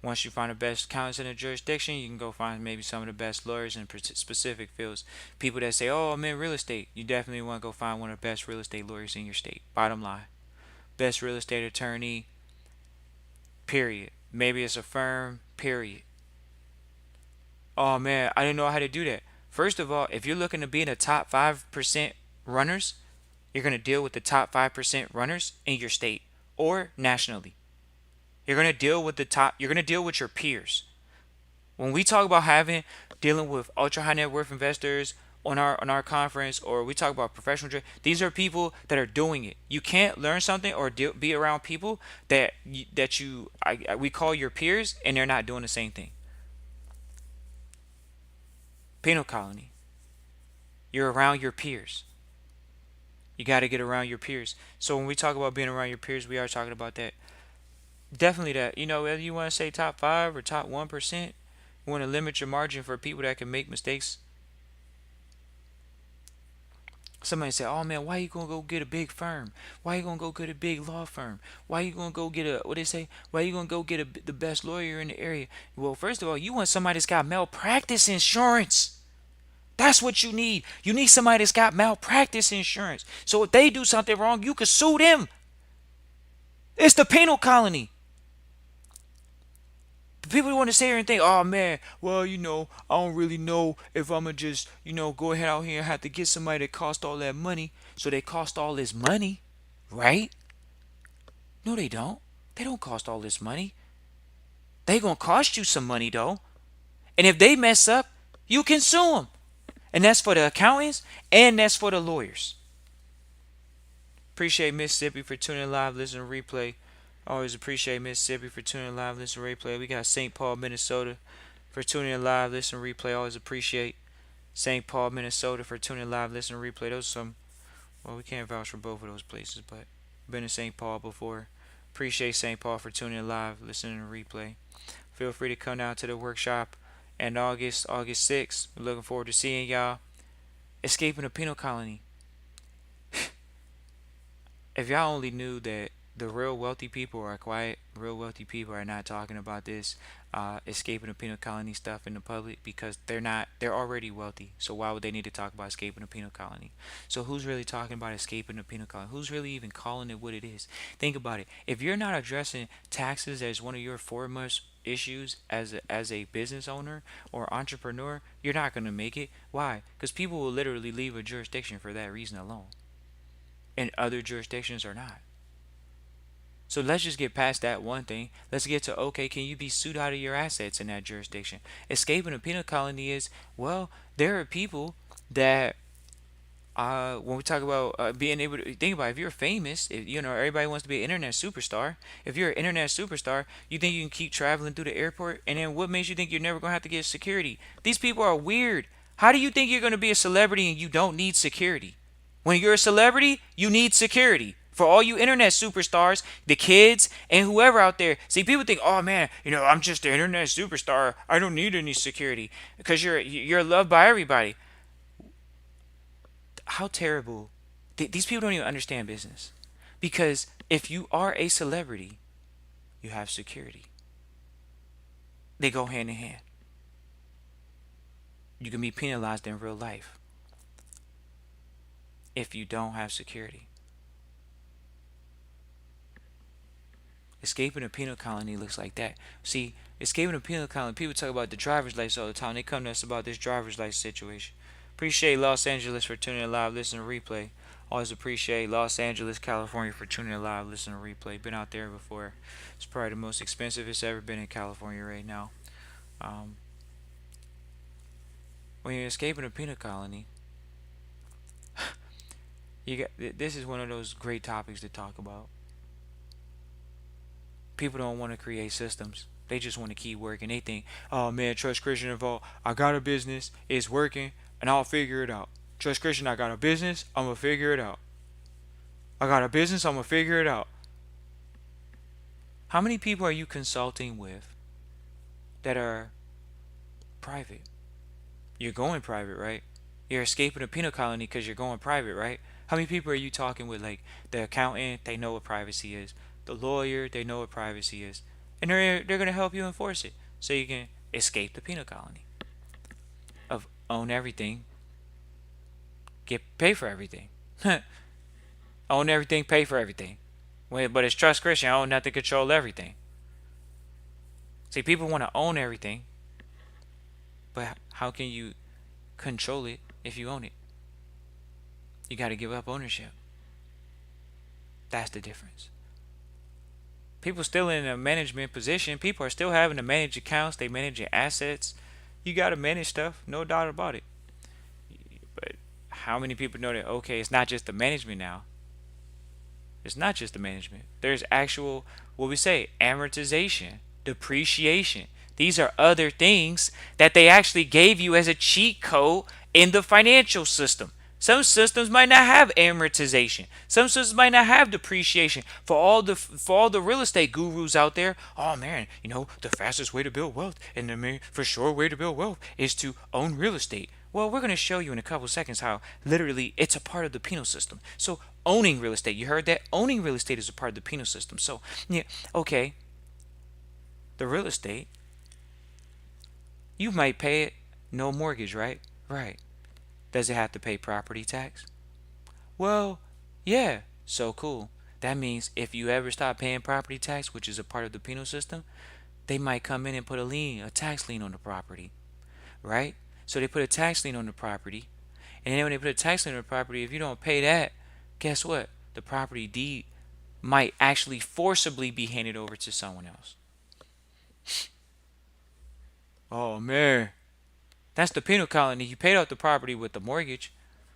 Once you find the best accountants in a jurisdiction, you can go find maybe some of the best lawyers in specific fields. People that say, oh, I'm in real estate. You definitely want to go find one of the best real estate lawyers in your state. Bottom line. Best real estate attorney, period. Maybe it's a firm, period. Oh, man, I didn't know how to do that. First of all, if you're looking to be in the top 5% runners, you're going to deal with the top 5% runners in your state or nationally. You're going to deal with you're going to deal with your peers. When we talk about dealing with ultra high net worth investors on our conference, or we talk about professional these are people that are doing it. You can't learn something or be around people we call your peers and they're not doing the same thing. Penal colony. You're around your peers. You got to get around your peers. So when we talk about being around your peers, we are talking about that. Definitely that. Whether you want to say top 5 or top 1%, you want to limit your margin for people that can make mistakes. Somebody say, oh man, why you gonna go get a big firm? Why you gonna go get a big law firm? Why you gonna go get what they say? Why you gonna go get the best lawyer in the area? Well, first of all, you want somebody that's got malpractice insurance. That's what you need. You need somebody that's got malpractice insurance. So if they do something wrong, you can sue them. It's the penal colony. People want to sit here and think, oh man, well, I don't really know if I'm going to just, go ahead out here and have to get somebody that cost all that money. So they cost all this money, right? No, they don't. They don't cost all this money. They gonna cost you some money though. And if they mess up, you can sue them. And that's for the accountants and that's for the lawyers. Appreciate Mississippi for tuning in live, listen to replay. Always appreciate Mississippi for tuning in live, listen to replay. We got St. Paul, Minnesota for tuning in live, listen to replay. Always appreciate St. Paul, Minnesota for tuning in live, listen to replay. Those are some, well, we can't vouch for both of those places, but been in St. Paul before. Appreciate St. Paul for tuning in live, listening to replay. Feel free to come down to the workshop in August 6th. We're looking forward to seeing y'all. Escaping a penal colony. If y'all only knew that the real wealthy people are quiet, real wealthy people are not talking about this escaping a penal colony stuff in the public because they're already wealthy. So why would they need to talk about escaping a penal colony? So who's really talking about escaping a penal colony? Who's really even calling it what it is? Think about it. If you're not addressing taxes as one of your foremost issues as a business owner or entrepreneur, you're not going to make it. Why? Because people will literally leave a jurisdiction for that reason alone, and other jurisdictions are not. So let's just get past that one thing. Let's get to, okay, can you be sued out of your assets in that jurisdiction? Escaping a penal colony is, well, there are people that when we talk about being able to think about it, if you're famous, if you know everybody wants to be an internet superstar. If you're an internet superstar, you think you can keep traveling through the airport, and then what makes you think you're never gonna have to get security? These people are weird. How do you think you're gonna be a celebrity and you don't need security? When you're a celebrity, you need security. For all you internet superstars, the kids, and whoever out there. See, people think, oh man, I'm just an internet superstar. I don't need any security because you're loved by everybody. How terrible. These people don't even understand business. Because if you are a celebrity, you have security. They go hand in hand. You can be penalized in real life if you don't have security. Escaping a penal colony looks like that. See, escaping a penal colony, people talk about the driver's license all the time. They come to us about this driver's license situation. Appreciate Los Angeles for tuning in live, listening to replay. Always appreciate Los Angeles, California for tuning in live, listening to replay. Been out there before. It's probably the most expensive it's ever been in California right now. Um, when you're escaping a penal colony, this is one of those great topics to talk about. People don't want to create systems. They just want to keep working. They think, oh man, trust Christian involved. I got a business, it's working, and I'll figure it out. Trust Christian, I got a business, I'm gonna figure it out. I got a business, I'm gonna figure it out. How many people are you consulting with that are private? You're going private, right? You're escaping a penal colony because you're going private, right? How many people are you talking with? Like the accountant, they know what privacy is. The lawyer, they know what privacy is, and they're gonna help you enforce it so you can escape the penal colony of own everything, get pay for everything, own everything, pay for everything. But it's trust Christian, I own nothing, control everything. See, people want to own everything, but how can you control it if you own it? You got to give up ownership. That's the difference. People still in a management position. People are still having to manage accounts. They manage your assets. You got to manage stuff, no doubt about it. But how many people know that? Okay, it's not just the management now. It's not just the management. There's actual, what we say, amortization, depreciation. These are other things that they actually gave you as a cheat code in the financial system. Some systems might not have amortization. Some systems might not have depreciation. For all the real estate gurus out there, oh man, the fastest way to build wealth and the for sure way to build wealth is to own real estate. Well, we're going to show you in a couple seconds how literally it's a part of the penal system. So owning real estate, you heard that? Owning real estate is a part of the penal system. So, yeah, okay, the real estate, you might pay it no mortgage, right? Right. Does it have to pay property tax? Well, yeah, so cool. That means if you ever stop paying property tax, which is a part of the penal system, they might come in and put a tax lien on the property, right? So they put a tax lien on the property, and then when they put a tax lien on the property, if you don't pay that, guess what? The property deed might actually forcibly be handed over to someone else. Oh man, that's the penal colony. You paid off the property with the mortgage,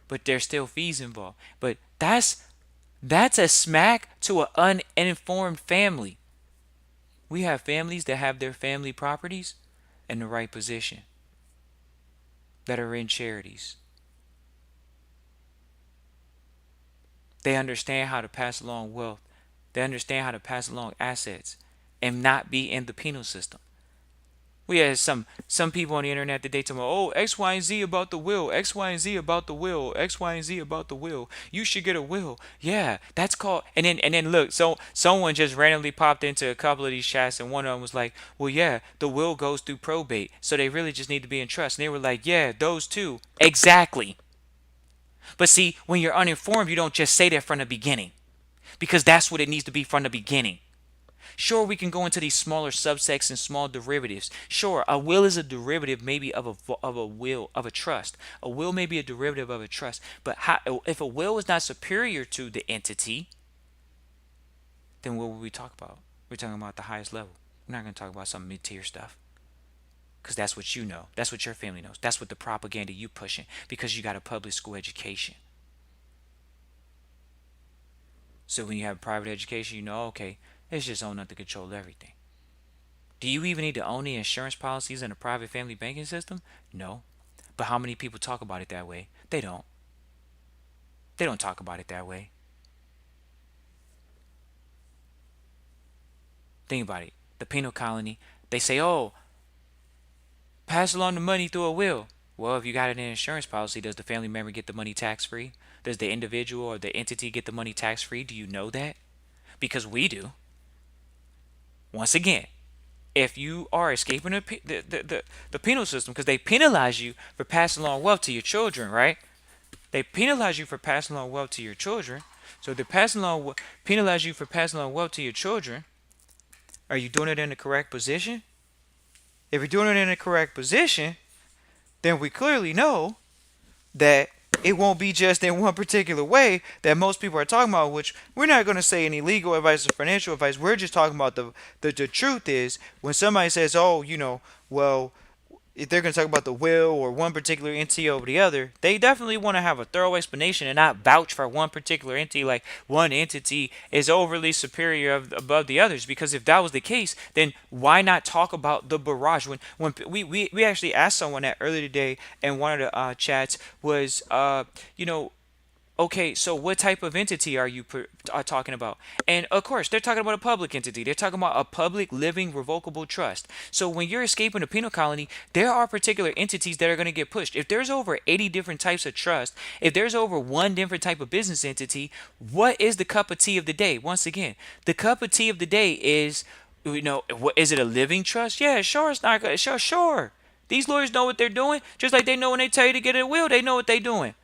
but there's still fees involved. But that's a smack to an uninformed family. We have families that have their family properties in the right position, that are in charities. They understand how to pass along wealth. They understand how to pass along assets and not be in the penal system. We had some people on the internet today talking about, oh, X, Y, and Z about the will, X, Y, and Z about the will, X, Y, and Z about the will. You should get a will. Yeah, that's called. And then look, so someone just randomly popped into a couple of these chats, and one of them was like, well, yeah, the will goes through probate, so they really just need to be in trust. And they were like, yeah, those two, exactly. But see, when you're uninformed, you don't just say that from the beginning, because that's what it needs to be from the beginning. Sure, we can go into these smaller subsects and small derivatives. Sure, a will is a derivative maybe of a will of a trust. A will may be a derivative of a trust, but if a will is not superior to the entity, then what will we talk about? We're talking about the highest level. We're not going to talk about some mid-tier stuff, because that's what you know. That's what your family knows. That's what the propaganda you pushing, because you got a public school education. So when you have private education, you know, okay, it's just own enough to control everything. Do you even need to own the insurance policies in a private family banking system? No. But how many people talk about it that way? They don't. They don't talk about it that way. Think about it. The penal colony, they say, oh, pass along the money through a will. Well, if you got an insurance policy, does the family member get the money tax free? Does the individual or the entity get the money tax free? Do you know that? Because we do. Once again, if you are escaping the penal system, because they penalize you for passing along wealth to your children, right? They penalize you for passing along wealth to your children. So if they penalize you for passing along wealth to your children, are you doing it in the correct position? If you're doing it in the correct position, then we clearly know that it won't be just in one particular way that most people are talking about, which we're not going to say any legal advice or financial advice. We're just talking about the truth is when somebody says, oh, well, if they're going to talk about the will or one particular entity over the other, they definitely want to have a thorough explanation and not vouch for one particular entity like one entity is overly superior above the others. Because if that was the case, then why not talk about the barrage? When we actually asked someone that earlier today, and one of the chats was, you know, okay, so what type of entity are you talking about? And of course, they're talking about a public entity. They're talking about a public living revocable trust. So when you're escaping a penal colony, there are particular entities that are going to get pushed. If there's over 80 different types of trust, if there's over one different type of business entity, what is the cup of tea of the day? Once again, the cup of tea of the day is, what is it, a living trust? Yeah, sure, it's not good. Sure. These lawyers know what they're doing, just like they know when they tell you to get a will, they know what they're doing.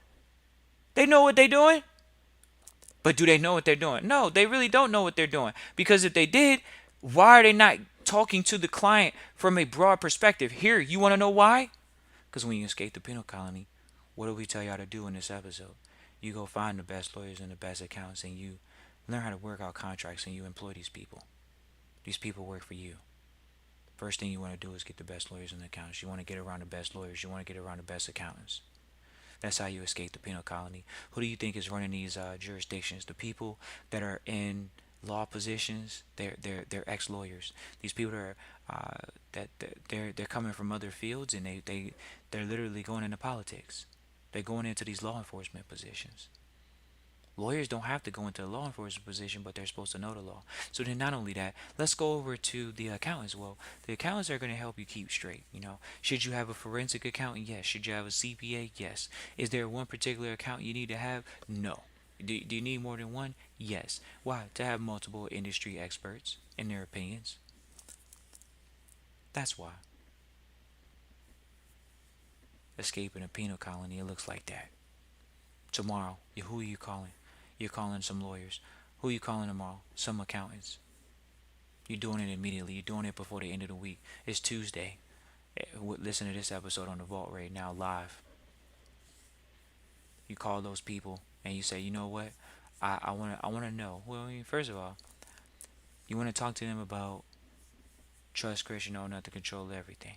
They know what they're doing. But do they know what they're doing? No, they really don't know what they're doing. Because if they did, why are they not talking to the client from a broad perspective? Here, you want to know why? Because when you escape the penal colony, what do we tell y'all to do in this episode? You go find the best lawyers and the best accountants, and you learn how to work out contracts, and you employ these people. These people work for you. First thing you want to do is get the best lawyers and accountants. You want to get around the best lawyers. You want to get around the best accountants. That's how you escape the penal colony. Who do you think is running these jurisdictions? The people that are in law positions, they're ex-lawyers. These people are they're coming from other fields, and they're literally going into politics. They're going into these law enforcement positions. Lawyers don't have to go into a law enforcement position, but they're supposed to know the law. So then, not only that, let's go over to the accountants. Well, the accountants are going to help you keep straight. Should you have a forensic accountant? Yes. Should you have a CPA? Yes. Is there one particular account you need to have? No. Do you need more than one? Yes. Why? To have multiple industry experts in their opinions. That's why. Escaping a penal colony, it looks like that. Tomorrow, who are you calling? You're calling some lawyers. Who are you calling tomorrow? Some accountants. You're doing it immediately. You're doing it before the end of the week. It's Tuesday. Listen to this episode on the Vault right now live. You call those people and you say, you know what? I wanna know. Well, I mean, first of all, you want to talk to them about trust, creation, know not to control everything.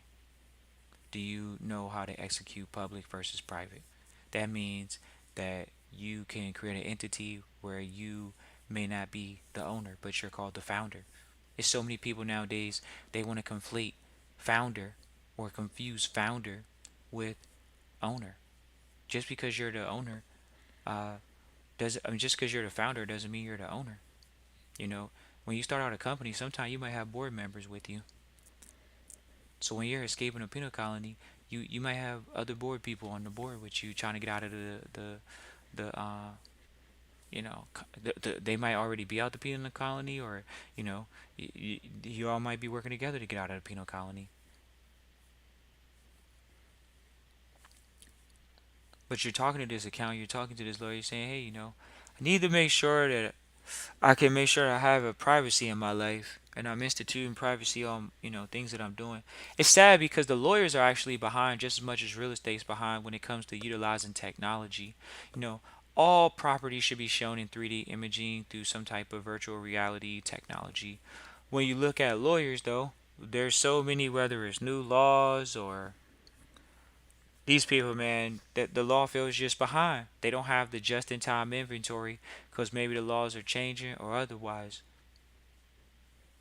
Do you know how to execute public versus private? That means that you can create an entity where you may not be the owner, but you're called the founder. There's so many people nowadays, they want to conflate founder or confuse founder with owner. Just because you're the owner, uh, does I mean just because you're the founder doesn't mean you're the owner. You know, when you start out a company, sometimes you might have board members with you. So when you're escaping a penal colony, you might have other board people on the board with you trying to get out of the they might already be out the penal colony, or you know you all might be working together to get out of the penal colony. But you're talking to this accountant, you're talking to this lawyer, you're saying, hey, I need to make sure that I can make sure I have a privacy in my life, and I'm instituting privacy on things that I'm doing. It's sad because the lawyers are actually behind just as much as real estate's behind when it comes to utilizing technology. You know, all property should be shown in 3D imaging through some type of virtual reality technology. When you look at lawyers, though, there's so many, whether it's new laws or these people, man, that the law feels just behind. They don't have the just-in-time inventory because maybe the laws are changing or otherwise.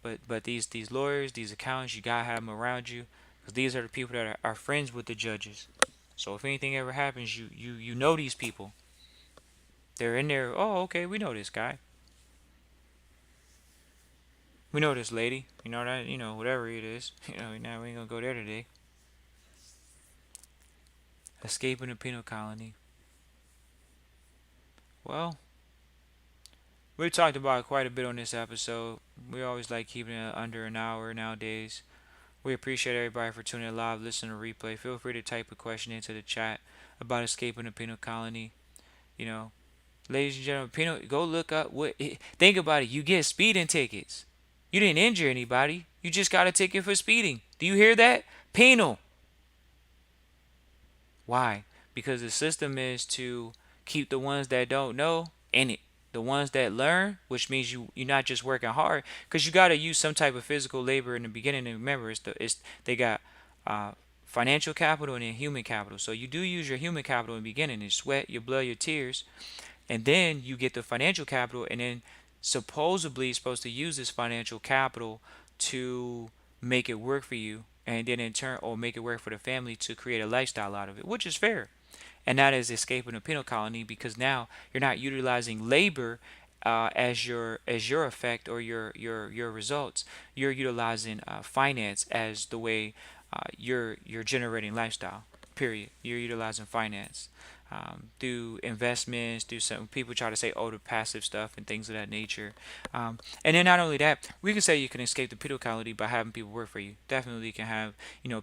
But these lawyers, these accountants, you gotta have them around you because these are the people that are friends with the judges. So if anything ever happens, you know these people. They're in there. Oh, okay, we know this guy. We know this lady. You know that. Whatever it is. Now we ain't gonna go there today. Escaping the penal colony. Well, we talked about it quite a bit on this episode. We always like keeping it under an hour nowadays. We appreciate everybody for tuning in live, listening to replay. Feel free to type a question into the chat about escaping the penal colony. You know, ladies and gentlemen, penal. Go look up what. Think about it. You get speeding tickets. You didn't injure anybody. You just got a ticket for speeding. Do you hear that? Penal. Why? Because the system is to keep the ones that don't know in it. The ones that learn, which means you're not just working hard, because you got to use some type of physical labor in the beginning. And remember, it's they got uh, financial capital and then human capital. So you do use your human capital in the beginning, your sweat, your blood, your tears, and then you get the financial capital, and then supposedly you're supposed to use this financial capital to make it work for you, and then in turn, or make it work for the family to create a lifestyle out of it, which is fair. And that is escaping a penal colony because now you're not utilizing labor as your effect or your results. You're utilizing finance as the way you're generating lifestyle. Period. You're utilizing finance through investments, through some people try to say, oh, the passive stuff and things of that nature. And then not only that, we can say you can escape the penal colony by having people work for you. Definitely can have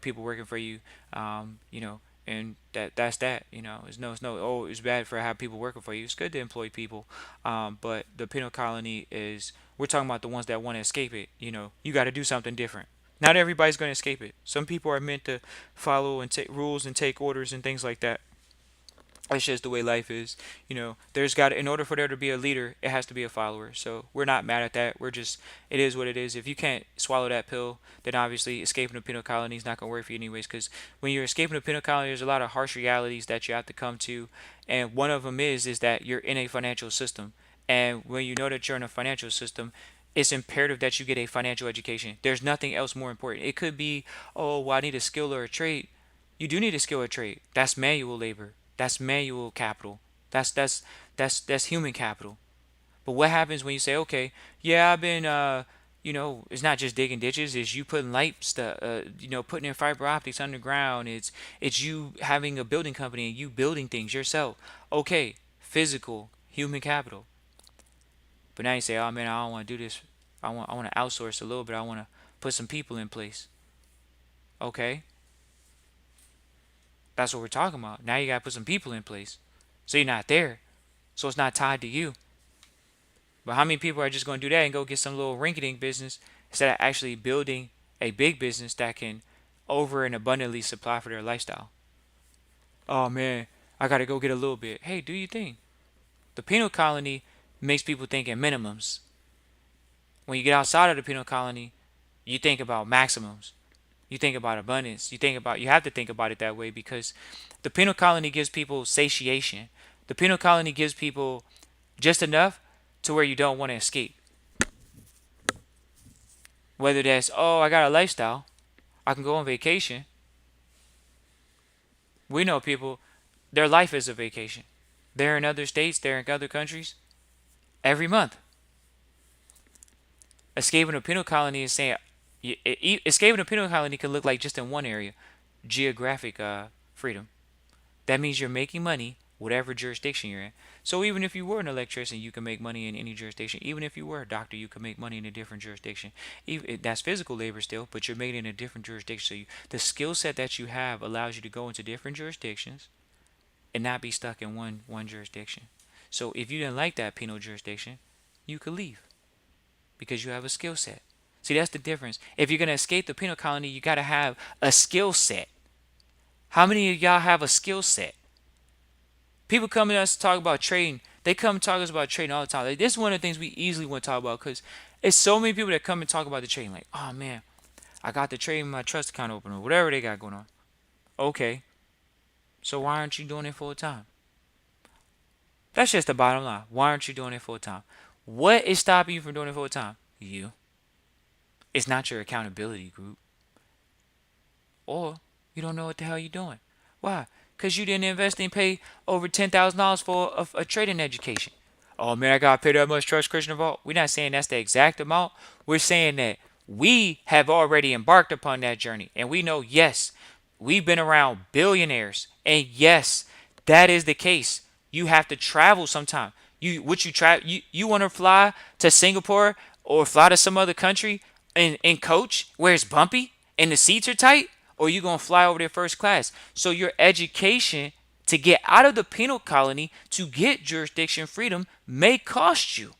people working for you. And that's that. It's no. Oh, it's bad for have people working for you. It's good to employ people. But the penal colony is we're talking about the ones that want to escape it. You got to do something different. Not everybody's going to escape it. Some people are meant to follow and take rules and take orders and things like that. That's just the way life is. There's got in order for there to be a leader, it has to be a follower. So we're not mad at that. We're just it is what it is. If you can't swallow that pill, then obviously escaping the penal colony is not gonna work for you anyways. Because when you're escaping the penal colony, there's a lot of harsh realities that you have to come to, and one of them is that you're in a financial system, and when you know that you're in a financial system, it's imperative that you get a financial education. There's nothing else more important. It could be, oh, well, I need a skill or a trade. You do need a skill or trade. That's manual labor. That's manual capital. That's human capital. But what happens when you say, okay, yeah, I've been it's not just digging ditches, it's you putting light stuff putting in fiber optics underground. It's you having a building company and you building things yourself. Okay, physical human capital. But now you say, oh man, I don't want to do this. I want to outsource a little bit. I want to put some people in place. Okay, that's what we're talking about. Now you got to put some people in place. So you're not there. So it's not tied to you. But how many people are just going to do that and go get some little rinky-dink business instead of actually building a big business that can over and abundantly supply for their lifestyle? Oh man, I got to go get a little bit. Hey, do you think the penal colony? It makes people think in minimums. When you get outside of the penal colony, you think about maximums. You think about abundance. You have to think about it that way because the penal colony gives people satiation. The penal colony gives people just enough to where you don't want to escape. Whether that's, oh, I got a lifestyle, I can go on vacation. We know people, their life is a vacation. They're in other states, they're in other countries every month. Escaping a penal colony is saying, escaping a penal colony can look like just in one area, geographic freedom. That means you're making money whatever jurisdiction you're in. So even if you were an electrician, you can make money in any jurisdiction. Even if you were a doctor, you can make money in a different jurisdiction. Even, that's physical labor still, but you're making it in a different jurisdiction. So the skill set that you have allows you to go into different jurisdictions and not be stuck in one jurisdiction. So if you didn't like that penal jurisdiction, you could leave because you have a skill set. See, that's the difference. If you're going to escape the penal colony, you got to have a skill set. How many of y'all have a skill set? People come to us to talk about trading. They come talk to us about trading all the time. Like, this is one of the things we easily want to talk about because it's so many people that come and talk about the trading. Like, oh man, I got the trading in my trust account open or whatever they got going on. Okay, so why aren't you doing it full time? That's just the bottom line. Why aren't you doing it full time? What is stopping you from doing it full time? You. It's not your accountability group. Or you don't know what the hell you're doing. Why? Because you didn't invest and pay over $10,000 for a trading education. Oh man, I gotta pay that much trust Christian Vault. We're not saying that's the exact amount. We're saying that we have already embarked upon that journey. And we know, yes, we've been around billionaires. And yes, that is the case. You have to travel sometime. You want to fly to Singapore or fly to some other country and coach where it's bumpy and the seats are tight? Or you gonna fly over there first class? So your education to get out of the penal colony to get jurisdiction freedom may cost you.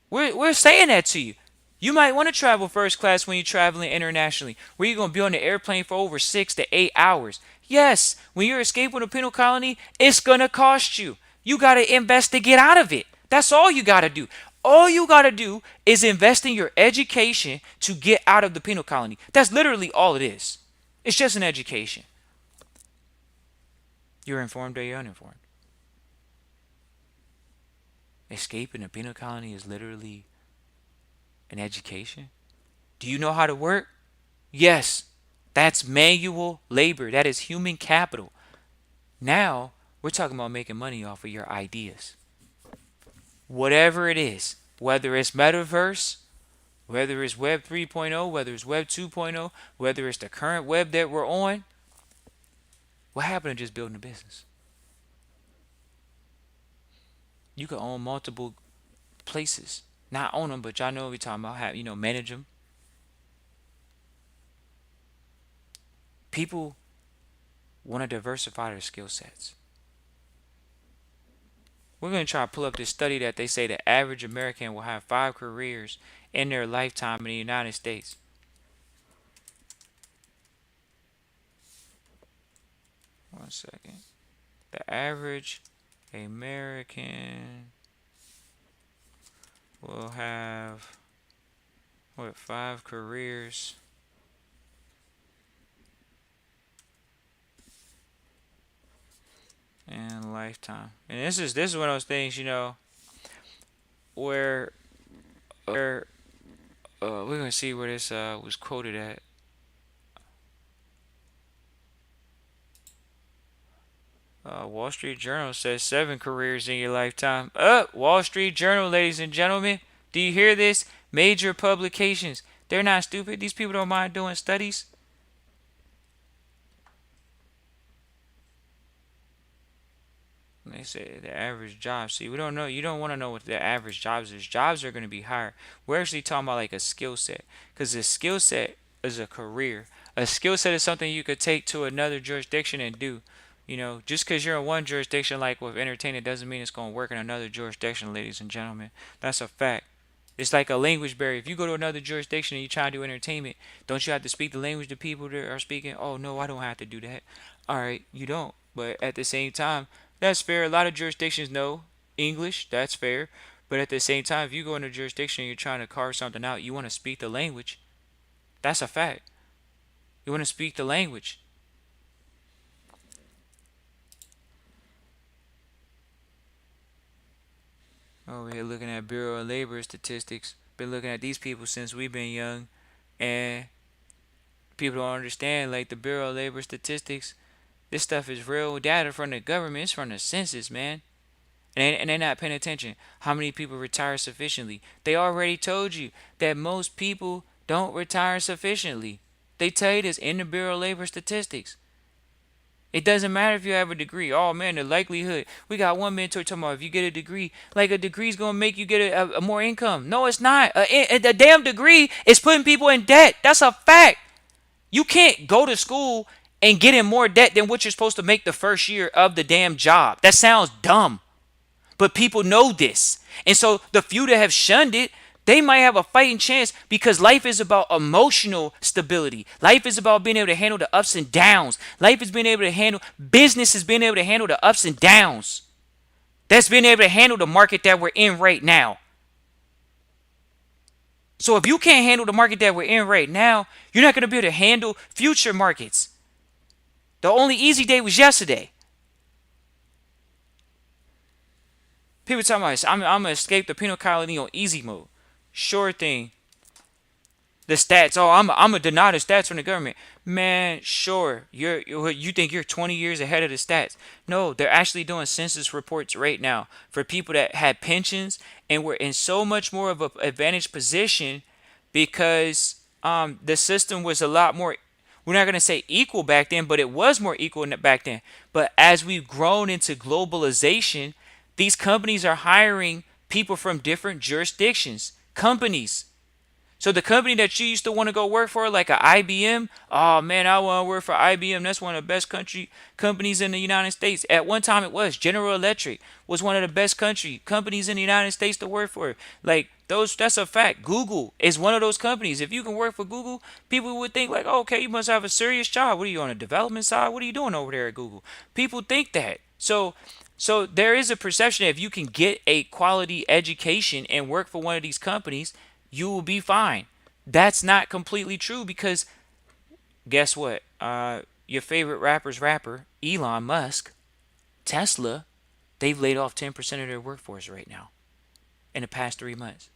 We're saying that to you. You might want to travel first class when you're traveling internationally, where you're gonna be on the airplane for over 6 to 8 hours. Yes, when you're escaping the penal colony, it's gonna cost you. You gotta invest to get out of it. That's all you gotta do. All you gotta do is invest in your education to get out of the penal colony. That's literally all it is. It's just an education. You're informed or you're uninformed. Escaping a penal colony is literally an education. Do you know how to work? Yes. That's manual labor. That is human capital. Now, we're talking about making money off of your ideas. Whatever it is, whether it's metaverse, whether it's Web 3.0, whether it's Web 2.0, whether it's the current web that we're on, what happened to just building a business? You can own multiple places. Not own them, but y'all know what we're talking about. Manage them. People want to diversify their skill sets. We're going to try to pull up this study that they say the average American will have 5 careers in their lifetime in the United States. One second. The average American will have, 5 careers in lifetime. And this is one of those things, where we're gonna see where this was quoted at. Wall Street Journal says 7 careers in your lifetime. Wall Street Journal, ladies and gentlemen. Do you hear this? Major publications. They're not stupid. These people don't mind doing studies. They say the average job. See, we don't know. You don't want to know what the average jobs is. Jobs are going to be higher. We're actually talking about like a skill set, because a skill set is a career. A skill set is something you could take to another jurisdiction and do. Just because you're in one jurisdiction, like with entertainment, doesn't mean it's going to work in another jurisdiction, ladies and gentlemen. That's a fact. It's like a language barrier. If you go to another jurisdiction and you try to do entertainment, don't you have to speak the language the people that are speaking? Oh no, I don't have to do that. All right, you don't. But at the same time, that's fair. A lot of jurisdictions know. English, that's fair. But at the same time, if you go in a jurisdiction and you're trying to carve something out, you want to speak the language. That's a fact. You want to speak the language. Over here looking at Bureau of Labor statistics. Been looking at these people since we've been young, and people don't understand like the Bureau of Labor statistics. This stuff is real data from the government. It's from the census, man. And they're not paying attention. How many people retire sufficiently? They already told you that most people don't retire sufficiently. They tell you this in the Bureau of Labor statistics. It doesn't matter if you have a degree. Oh man, the likelihood. We got one mentor talking about if you get a degree, like a degree's gonna make you get a more income. No, it's not. A damn degree is putting people in debt. That's a fact. You can't go to school and get in more debt than what you're supposed to make the first year of the damn job. That sounds dumb. But people know this. And so the few that have shunned it, they might have a fighting chance because life is about emotional stability. Life is about being able to handle the ups and downs. Life is being able to handle, business is being able to handle the ups and downs. That's being able to handle the market that we're in right now. So if you can't handle the market that we're in right now, you're not going to be able to handle future markets. The only easy day was yesterday. People talking about I'm gonna escape the penal colony on easy mode. Sure thing. The stats. Oh, I'm gonna deny the stats from the government. Man, sure. You think you're 20 years ahead of the stats? No, they're actually doing census reports right now for people that had pensions and were in so much more of an advantaged position because the system was a lot more. We're not gonna say equal back then, but it was more equal back then. But as we've grown into globalization, these companies are hiring people from different jurisdictions. Companies. So the company that you used to want to go work for, like a IBM, oh man, I want to work for IBM. That's one of the best companies in the United States. At one time, it was General Electric was one of the best companies in the United States to work for. Like those, that's a fact. Google is one of those companies. If you can work for Google, people would think like, oh, okay, you must have a serious job. What are you on the development side? What are you doing over there at Google? People think that. So there is a perception that if you can get a quality education and work for one of these companies, you will be fine. That's not completely true because guess what? Your favorite rapper, Elon Musk, Tesla, they've laid off 10% of their workforce right now in the past 3 months.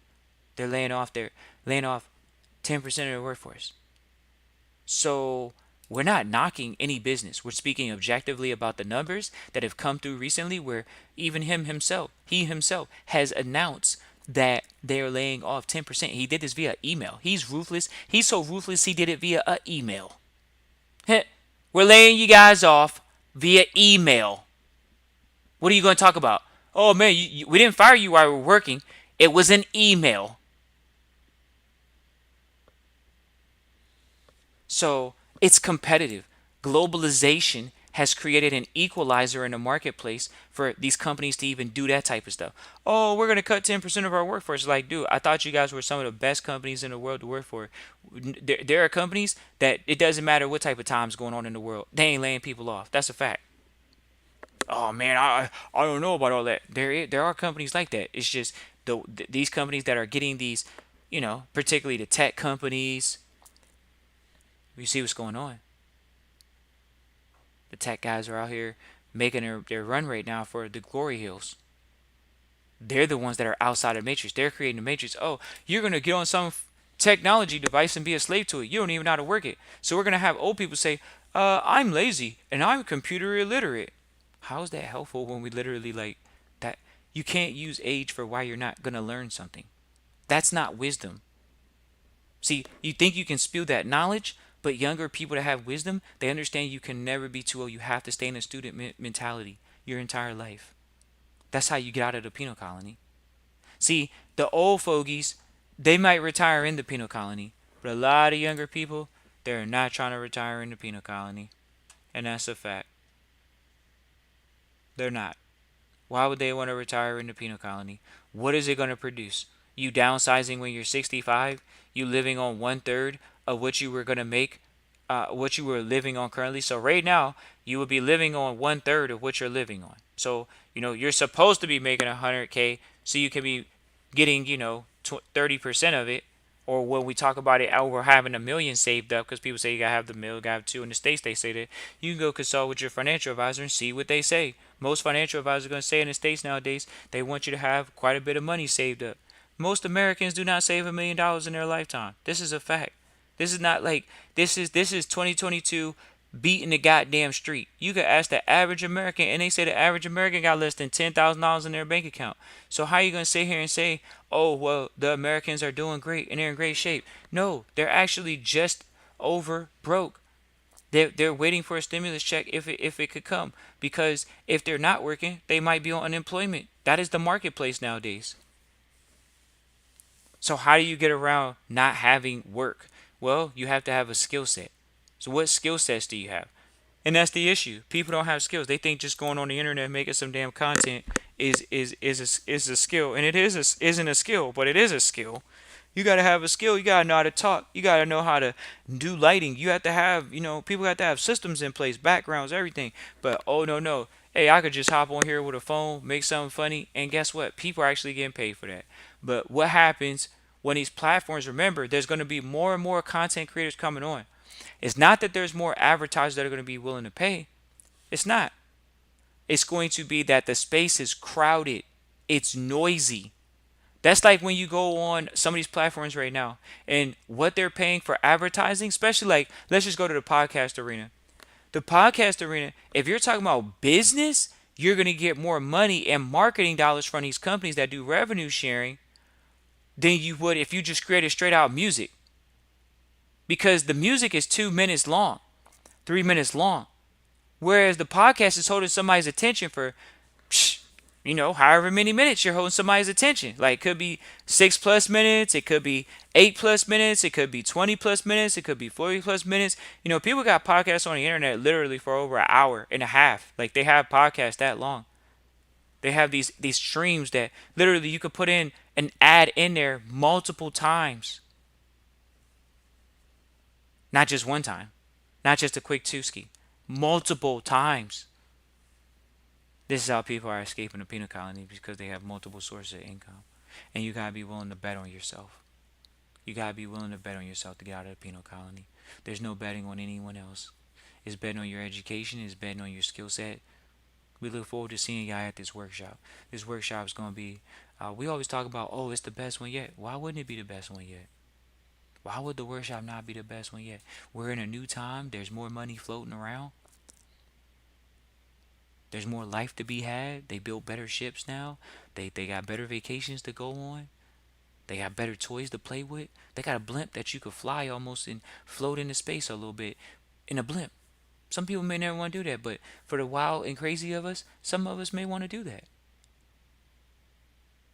They're laying off 10% of their workforce. So we're not knocking any business. We're speaking objectively about the numbers that have come through recently where even he himself has announced that they're laying off 10%. He did this via email. He's ruthless. He's so ruthless he did it via a email. We're laying you guys off via email. What are you going to talk about? Oh man, we didn't fire you while we were working. It was an email. So it's competitive. Globalization has created an equalizer in the marketplace for these companies to even do that type of stuff. Oh, we're going to cut 10% of our workforce. Like, dude, I thought you guys were some of the best companies in the world to work for. There are companies that it doesn't matter what type of time's going on in the world. They ain't laying people off. That's a fact. Oh man, I don't know about all that. There are companies like that. It's just these companies that are getting these, particularly the tech companies. You see what's going on. The tech guys are out here making their run right now for the glory hills. They're the ones that are outside of the matrix. They're creating the matrix. Oh, you're going to get on some technology device and be a slave to it. You don't even know how to work it. So we're going to have old people say, I'm lazy and I'm computer illiterate. How is that helpful when we literally like that? You can't use age for why you're not going to learn something. That's not wisdom. See, you think you can spew that knowledge, but younger people that have wisdom, they understand you can never be too old. You have to stay in a student mentality your entire life. That's how you get out of the penal colony. See, the old fogies, they might retire in the penal colony, but a lot of younger people, they're not trying to retire in the penal colony. And that's a fact. They're not. Why would they want to retire in the penal colony? What is it going to produce? You downsizing when you're 65? You living on 1/3 of what you were going to make what you were living on currently. So right now, you would be living on one third of what you're living on. So you're supposed to be making 100K, so you can be getting 30% of it. Or when we talk about it, over having a million saved up, because people say you gotta have the mill, gotta have two. In the states, they say that you can go consult with your financial advisor and see what they say. Most financial advisors are gonna say in the states nowadays they want you to have quite a bit of money saved up. Most Americans do not save $1 million in their lifetime. This is a fact. This is not like this is 2022 beating the goddamn street. You could ask the average American, and they say the average American got less than $10,000 in their bank account. So how are you gonna sit here and say, "Oh, well, the Americans are doing great and they're in great shape"? No, they're actually just over broke. They're waiting for a stimulus check if it could come, because if they're not working, they might be on unemployment. That is the marketplace nowadays. So how do you get around not having work? Well, you have to have a skill set. So what skill sets do you have? And that's the issue. People don't have skills. They think just going on the internet making some damn content is a skill, and isn't a skill, but it is a skill. You gotta have a skill. You gotta know how to talk. You gotta know how to do lighting. You have to have, people have to have systems in place, backgrounds, everything. But oh no no, hey, I could just hop on here with a phone, make something funny, and guess what? People are actually getting paid for that. But what happens when these platforms? Remember, there's going to be more and more content creators coming on. It's not that there's more advertisers that are going to be willing to pay. It's not. It's going to be that the space is crowded. It's noisy. That's like when you go on some of these platforms right now and what they're paying for advertising, especially like, let's just go to the podcast arena. The podcast arena, if you're talking about business, you're going to get more money and marketing dollars from these companies that do revenue sharing than you would if you just created straight out music. Because the music is 2 minutes long, 3 minutes long. Whereas the podcast is holding somebody's attention for, however many minutes you're holding somebody's attention. Like it could be 6+ minutes, it could be 8+ minutes, it could be 20+ minutes, it could be 40+ minutes. People got podcasts on the internet literally for over an hour and a half. Like they have podcasts that long. They have these streams that literally you could put in an ad in there multiple times. Not just one time. Not just a quick two-ski. Multiple times. This is how people are escaping the penal colony, because they have multiple sources of income. And you gotta be willing to bet on yourself. You gotta be willing to bet on yourself to get out of the penal colony. There's no betting on anyone else. It's betting on your education. It's betting on your skill set. We look forward to seeing y'all at this workshop. This workshop is going to be, we always talk about, oh, it's the best one yet. Why wouldn't it be the best one yet? Why would the workshop not be the best one yet? We're in a new time. There's more money floating around. There's more life to be had. They build better ships now. They got better vacations to go on. They got better toys to play with. They got a blimp that you could fly almost and float into space a little bit in a blimp. Some people may never want to do that, but for the wild and crazy of us, some of us may want to do that.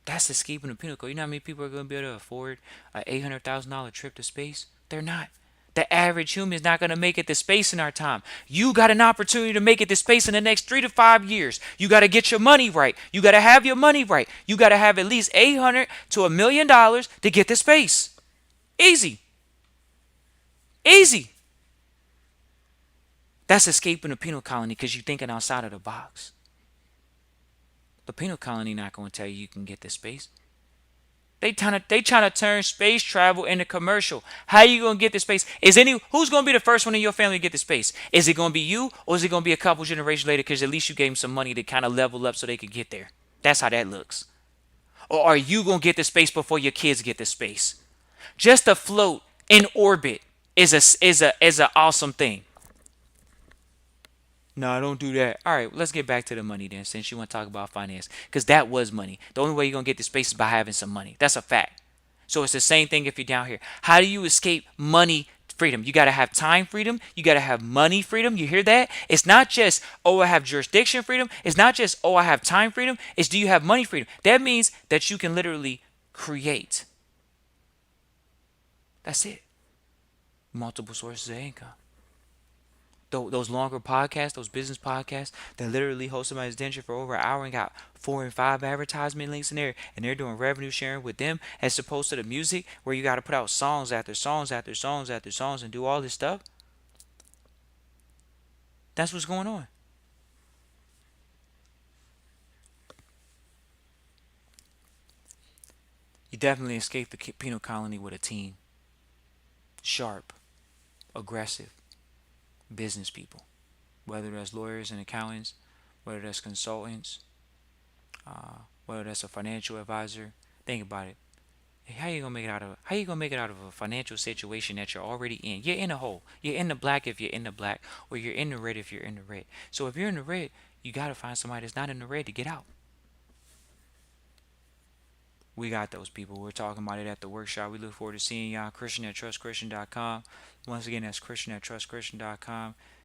That's escaping the pinnacle. You know how many people are going to be able to afford an $800,000 trip to space? They're not. The average human is not going to make it to space in our time. You got an opportunity to make it to space in the next 3 to 5 years. You got to get your money right. You got to have your money right. You got to have at least $800 to $1 million to get to space. Easy. Easy. That's escaping the penal colony because you're thinking outside of the box. The penal colony not going to tell you can get to space. They trying to turn space travel into commercial. How you going to get to space? Who's going to be the first one in your family to get to space? Is it going to be you, or is it going to be a couple generations later because at least you gave them some money to kind of level up so they could get there? That's how that looks. Or are you going to get to space before your kids get to space? Just to float in orbit is a awesome thing. No, don't do that. All right, let's get back to the money then, since you want to talk about finance. Because that was money. The only way you're going to get to space is by having some money. That's a fact. So it's the same thing if you're down here. How do you escape money freedom? You got to have time freedom. You got to have money freedom. You hear that? It's not just, oh, I have jurisdiction freedom. It's not just, oh, I have time freedom. It's, do you have money freedom? That means that you can literally create. That's it. Multiple sources of income. Those longer podcasts, those business podcasts that literally hold somebody's attention for over an hour and got 4 and 5 advertisement links in there, and they're doing revenue sharing with them, as opposed to the music where you got to put out songs after songs after songs after songs and do all this stuff. That's what's going on. You definitely escape the penal colony with a team. Sharp, aggressive business people. Whether that's lawyers and accountants, whether that's consultants, whether that's a financial advisor. Think about it. How you gonna make it out of a financial situation that you're already in? You're in a hole. You're in the black if you're in the black, or you're in the red if you're in the red. So if you're in the red, you gotta find somebody that's not in the red to get out. We got those people. We're talking about it at the workshop. We look forward to seeing y'all. Christian at trustchristian.com. Once again, that's Christian at trustchristian.com.